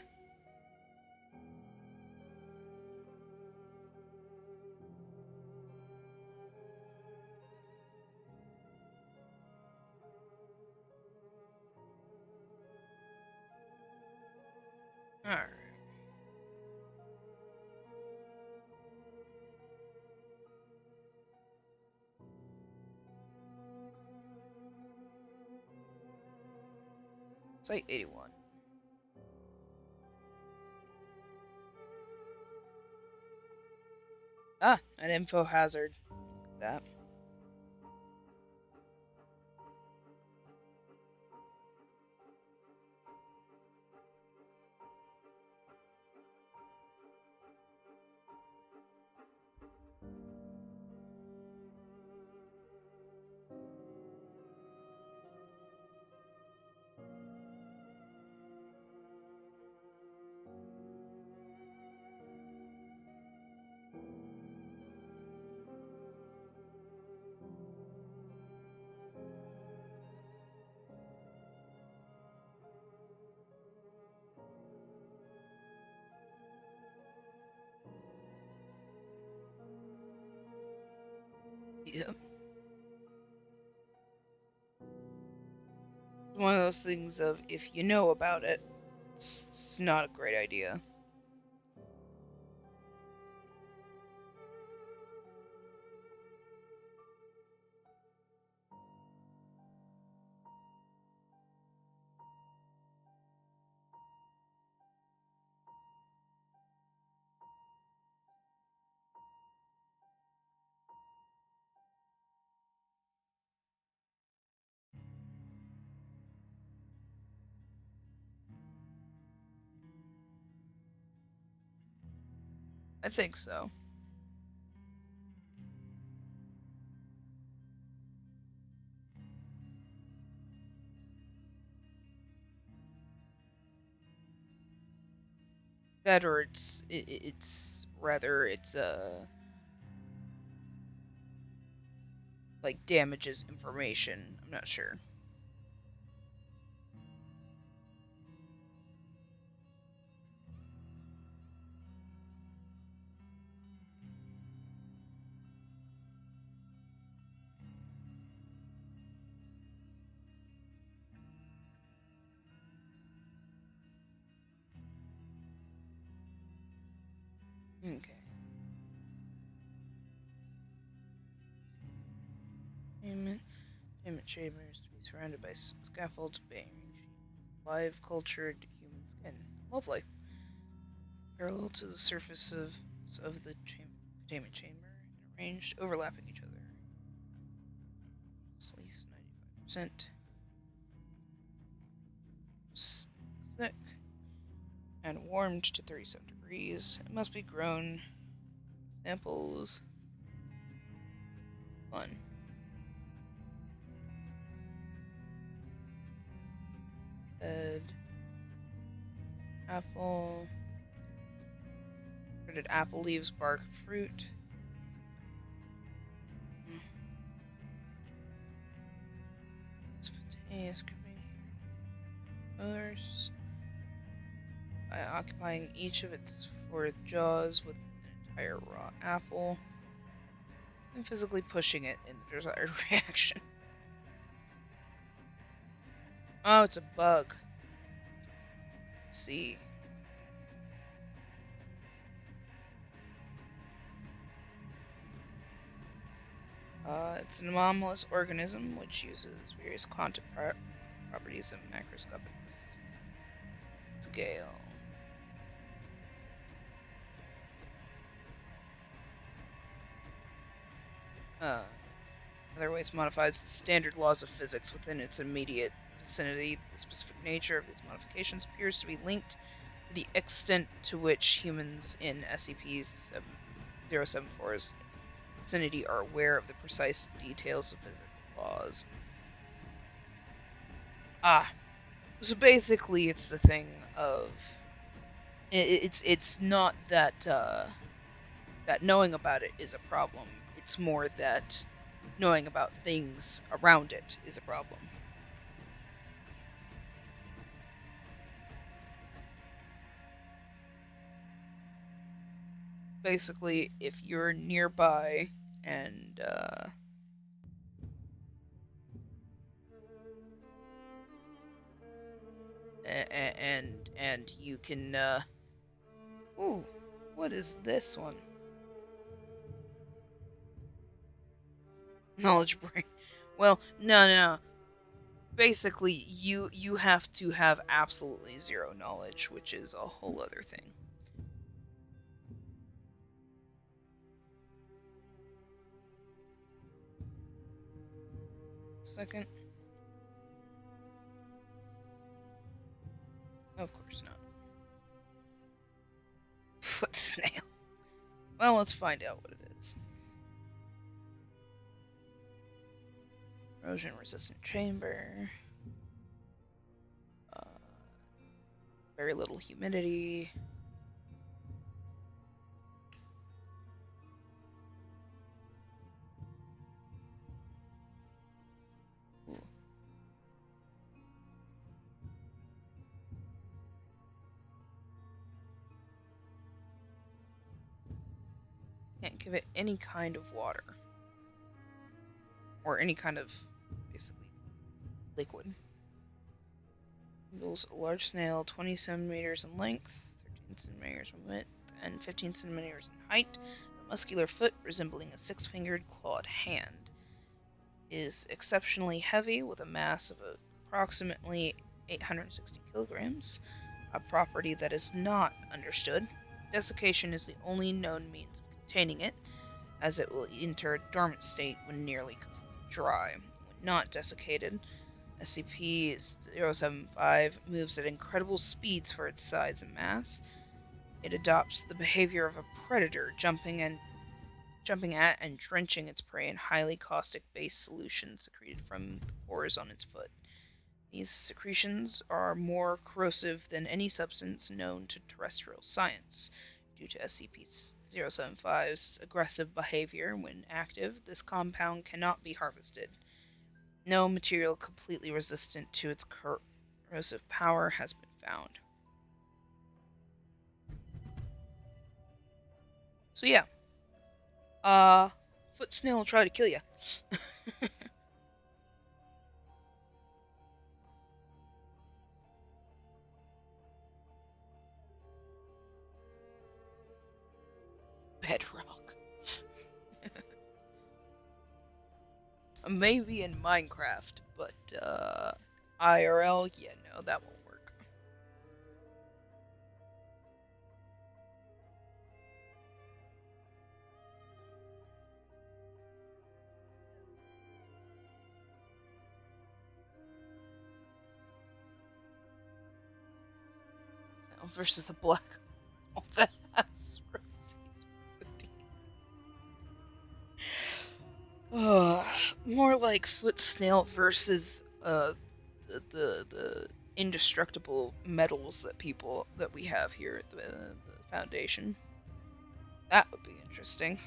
Alright. Site 81. Ah, an info hazard. That. Yep. One of those things of if you know about it, it's not a great idea. I think so. That or it's rather it's like damages information. I'm not sure. Okay. Payment. Payment chambers to be surrounded by scaffolds, bearing live cultured human skin. Lovely. Parallel to the surface of the containment chamber and arranged overlapping each other. Slice 95% thick and warmed to 37 degrees. It must be grown. Samples 1. Bed. Apple. Shredded apple leaves, bark, fruit. Spontaneous. First, by occupying each of its 4 jaws with an entire raw apple, and physically pushing it in the desired reaction. Oh, it's a bug. Let's see. It's an anomalous organism which uses various quantum properties of macroscopic scale. In other ways, modifies the standard laws of physics within its immediate vicinity. The specific nature of these modifications appears to be linked to the extent to which humans in SCP-074's vicinity are aware of the precise details of physical laws. So basically, it's the thing of it's not that that knowing about it is a problem. It's more that knowing about things around it is a problem. Basically, if you're nearby and you can ooh, what is this one? Knowledge brain. Well, no. Basically, you have to have absolutely 0 knowledge, which is a whole other thing. Second. Of course not. Foot snail. Well, let's find out what it is. Erosion resistant chamber. Very little humidity. Ooh. Can't give it any kind of water. Or any kind of, basically, liquid. A large snail, 20 centimeters in length, 13 centimeters in width, and 15 centimeters in height. A muscular foot resembling a 6-fingered clawed hand. Is exceptionally heavy with a mass of approximately 860 kilograms, a property that is not understood. Desiccation is the only known means of containing it, as it will enter a dormant state when nearly completely dry. When not desiccated, SCP-075 moves at incredible speeds for its size and mass. It adopts the behavior of a predator, jumping at and drenching its prey in highly caustic base solution secreted from the pores on its foot. These secretions are more corrosive than any substance known to terrestrial science. Due to SCP-075's aggressive behavior when active, this compound cannot be harvested. No material completely resistant to its corrosive power has been found. So yeah. Foot snail will try to kill you. Bedrock. Maybe in Minecraft, but IRL, yeah, no, that won't work. Versus a black hole that has more like foot snail versus the indestructible metals that we have here at the Foundation. That would be interesting.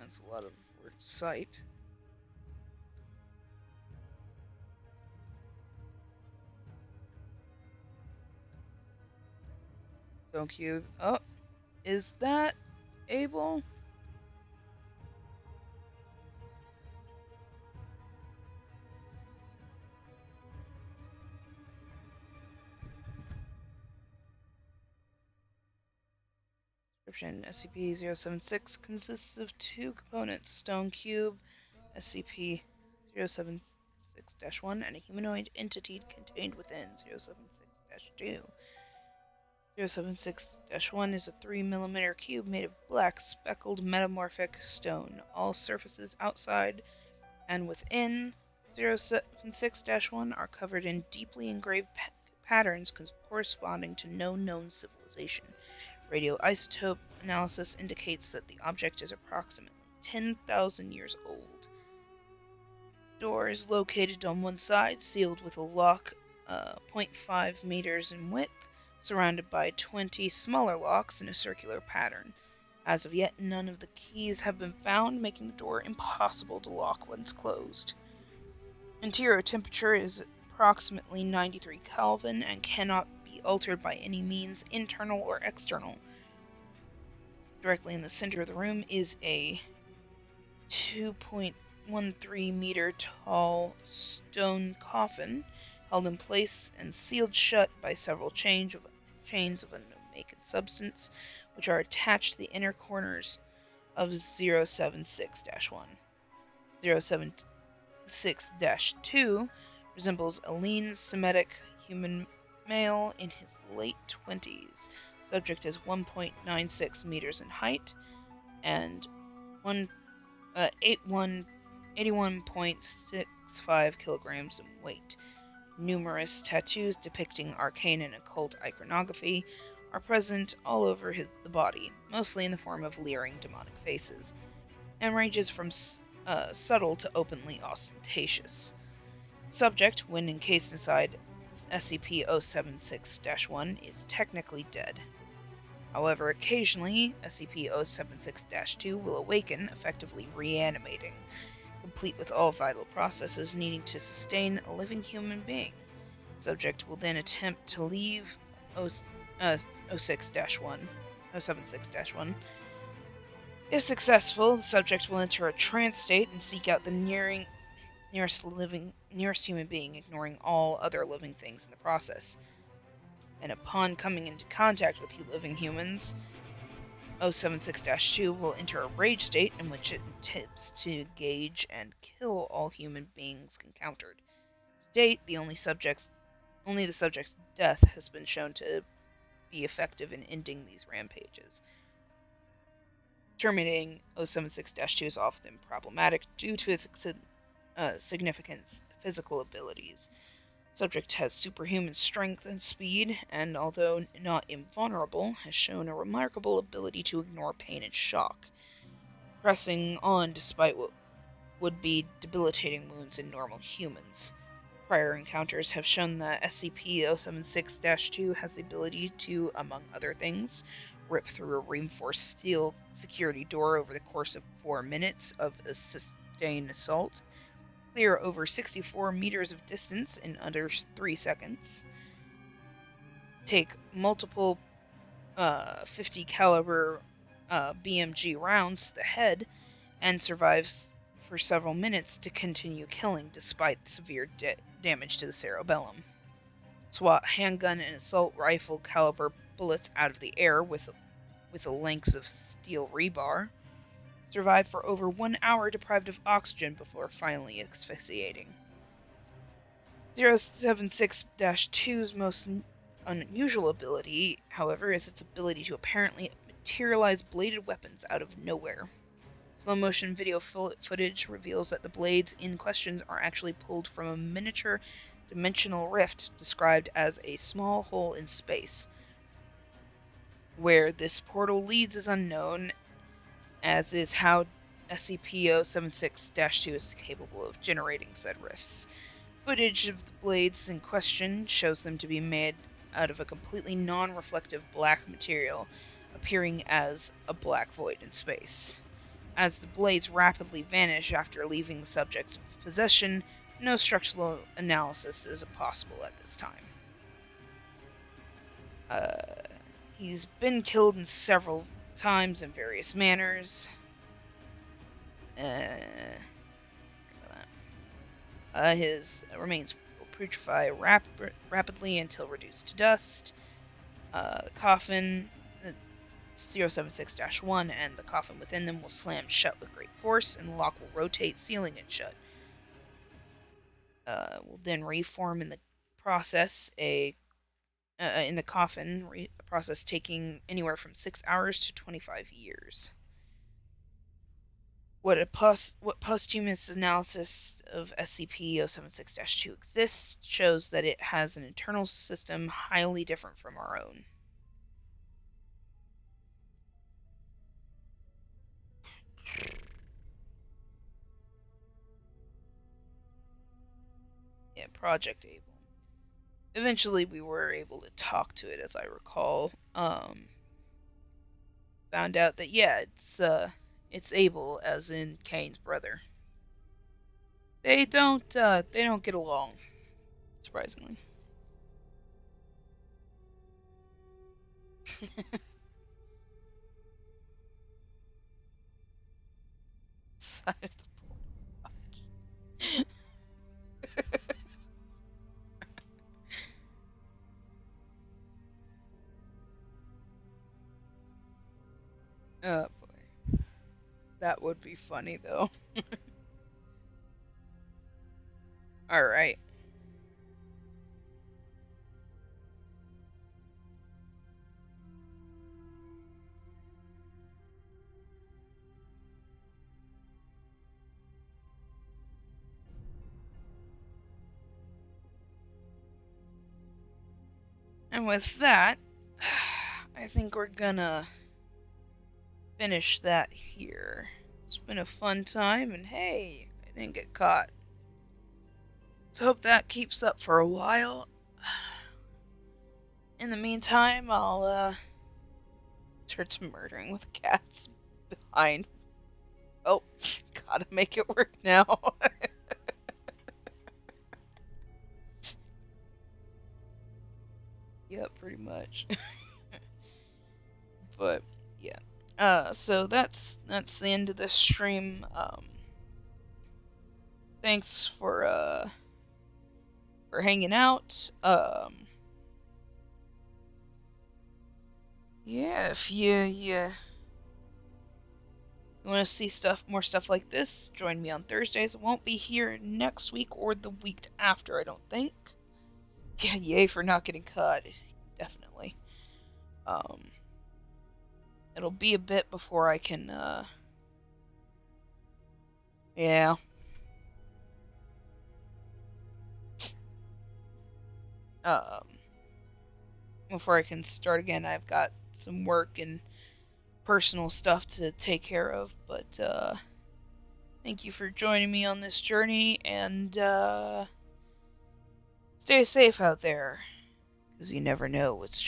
That's a lot of word sight. Stone cube. Oh, is that able? Description: SCP-076 consists of two components: stone cube, SCP-076-1, and a humanoid entity contained within 076-2. 076-1 is a 3mm cube made of black speckled metamorphic stone. All surfaces outside and within 076-1 are covered in deeply engraved patterns corresponding to no known civilization. Radioisotope analysis indicates that the object is approximately 10,000 years old. Door is located on one side, sealed with a lock 0.5 meters in width, surrounded by 20 smaller locks in a circular pattern. As of yet, none of the keys have been found, making the door impossible to lock once closed. Interior temperature is approximately 93 Kelvin and cannot be altered by any means, internal or external. Directly in the center of the room is a 2.13 meter tall stone coffin, held in place and sealed shut by several chains of unmaken substance, which are attached to the inner corners of 076-1. 076-2 resembles a lean, Semitic human male in his late 20s. Subject is 1.96 meters in height and 81.65 kilograms in weight. Numerous tattoos depicting arcane and occult iconography are present all over the body, mostly in the form of leering demonic faces, and ranges from subtle to openly ostentatious. Subject, when encased inside SCP-076-1, is technically dead. However, occasionally, SCP-076-2 will awaken, effectively reanimating, complete with all vital processes needing to sustain a living human being. Subject will then attempt to leave 076-1. If successful, the subject will enter a trance state and seek out the nearest human being, ignoring all other living things in the process. And upon coming into contact with living humans, 076-2 will enter a rage state in which it attempts to engage and kill all human beings encountered. To date, only the subject's death has been shown to be effective in ending these rampages. Terminating 076-2 is often problematic due to its significant physical abilities. Subject has superhuman strength and speed, and although not invulnerable, has shown a remarkable ability to ignore pain and shock, pressing on despite what would be debilitating wounds in normal humans. Prior encounters have shown that SCP-076-2 has the ability to, among other things, rip through a reinforced steel security door over the course of 4 minutes of a sustained assault, clear over 64 meters of distance in under 3 seconds, take multiple 50 caliber BMG rounds to the head, and survives for several minutes to continue killing despite severe damage to the cerebellum. Swat handgun and assault rifle caliber bullets out of the air with a length of steel rebar. Survived for over 1 hour deprived of oxygen before finally asphyxiating. 076-2's most unusual ability, however, is its ability to apparently materialize bladed weapons out of nowhere. Slow-motion video footage reveals that the blades in question are actually pulled from a miniature dimensional rift described as a small hole in space. Where this portal leads is unknown, as is how SCP-076-2 is capable of generating said rifts. Footage of the blades in question shows them to be made out of a completely non-reflective black material, appearing as a black void in space. As the blades rapidly vanish after leaving the subject's possession, no structural analysis is possible at this time. He's been killed in several times in various manners. His remains will putrefy rapidly until reduced to dust. The coffin, 076-1, and the coffin within them will slam shut with great force, and the lock will rotate, sealing it shut. Will then reform in the process in the coffin, a process taking anywhere from 6 hours to 25 years. What posthumous analysis of SCP-076-2 exists shows that it has an internal system highly different from our own. Yeah, Project Able. Eventually we were able to talk to it, as I recall. Found out that, yeah, it's Able, as in Kane's brother. They don't get along, surprisingly. Side of the oh boy. That would be funny, though. Alright. And with that, I think we're gonna finish that here. It's been a fun time, and hey, I didn't get caught. Let's hope that keeps up for a while. In the meantime, I'll start some murdering with cats behind. Oh, gotta make it work now. Yep, pretty much. But yeah. So that's the end of this stream. Thanks for hanging out. Yeah, if you want to see more stuff like this, join me on Thursdays. I won't be here next week or the week after, I don't think. Yeah, yay for not getting caught. Definitely. It'll be a bit before I can, yeah. Before I can start again, I've got some work and personal stuff to take care of, but, thank you for joining me on this journey, and, stay safe out there, because you never know what's